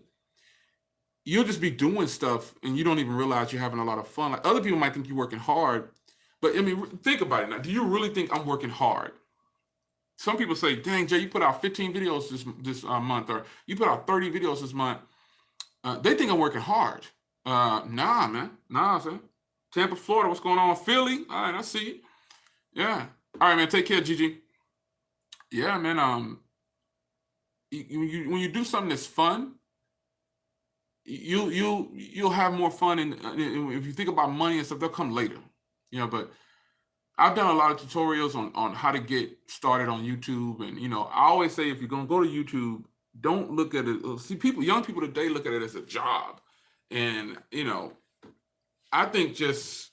you'll just be doing stuff and you don't even realize you're having a lot of fun. Like, other people might think you're working hard, but I mean, think about it now. Do you really think I'm working hard? Some people say, dang, Jay, you put out 15 videos this month, or you put out 30 videos this month. They think I'm working hard. Nah, man. Nah, son. Tampa, Florida, what's going on? Philly? All right, I see you. Yeah. All right, man. Take care, Gigi. Yeah, man. When you do something that's fun, you'll have more fun, and if you think about money and stuff, they'll come later. You know, but I've done a lot of tutorials on how to get started on YouTube, and you know, I always say if you're gonna go to YouTube, don't look at it. See, young people today look at it as a job, and you know, I think just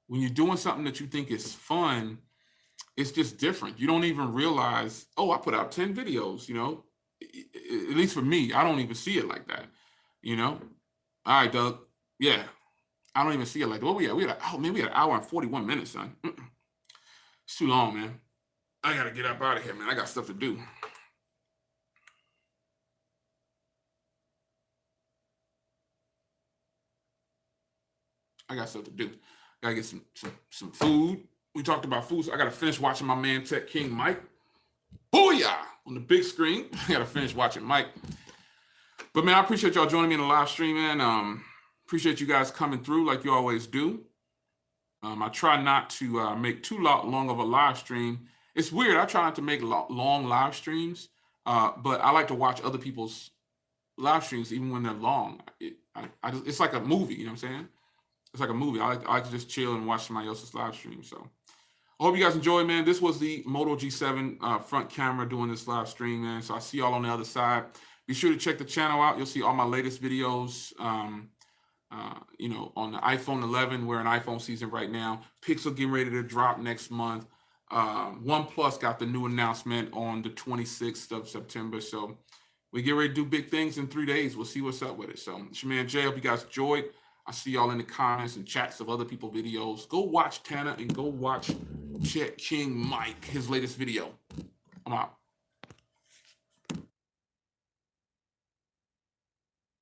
when you're doing something that you think is fun, it's just different. You don't even realize, oh, I put out 10 videos, you know, at least for me, I don't even see it like that, you know? All right, Doug. Yeah. I don't even see it like that. What we had? We had an hour and 41 minutes, son. It's too long, man. I got to get up out of here, man. I got stuff to do. I got stuff to do. Got to get some food. We talked about food, so I got to finish watching my man Tech King Mike. Booyah! On the big screen. I got to finish watching Mike. But, man, I appreciate y'all joining me in the live stream, man. Appreciate you guys coming through like you always do. I try not to make too long of a live stream. It's weird. I try not to make long live streams, but I like to watch other people's live streams even when they're long. It's like a movie, you know what I'm saying? It's like a movie. I like to just chill and watch somebody else's live stream. So I hope you guys enjoyed, man. This was the Moto G7 front camera doing this live stream, man. So I see y'all on the other side. Be sure to check the channel out. You'll see all my latest videos. You know, on the iPhone 11, we're in iPhone season right now. Pixel getting ready to drop next month. OnePlus got the new announcement on the 26th of September. So we get ready to do big things in 3 days. We'll see what's up with it. So it's your man Jay. Hope you guys enjoyed. I see y'all in the comments and chats of other people's videos. Go watch Tanner and go watch Chet King Mike, his latest video. I'm out.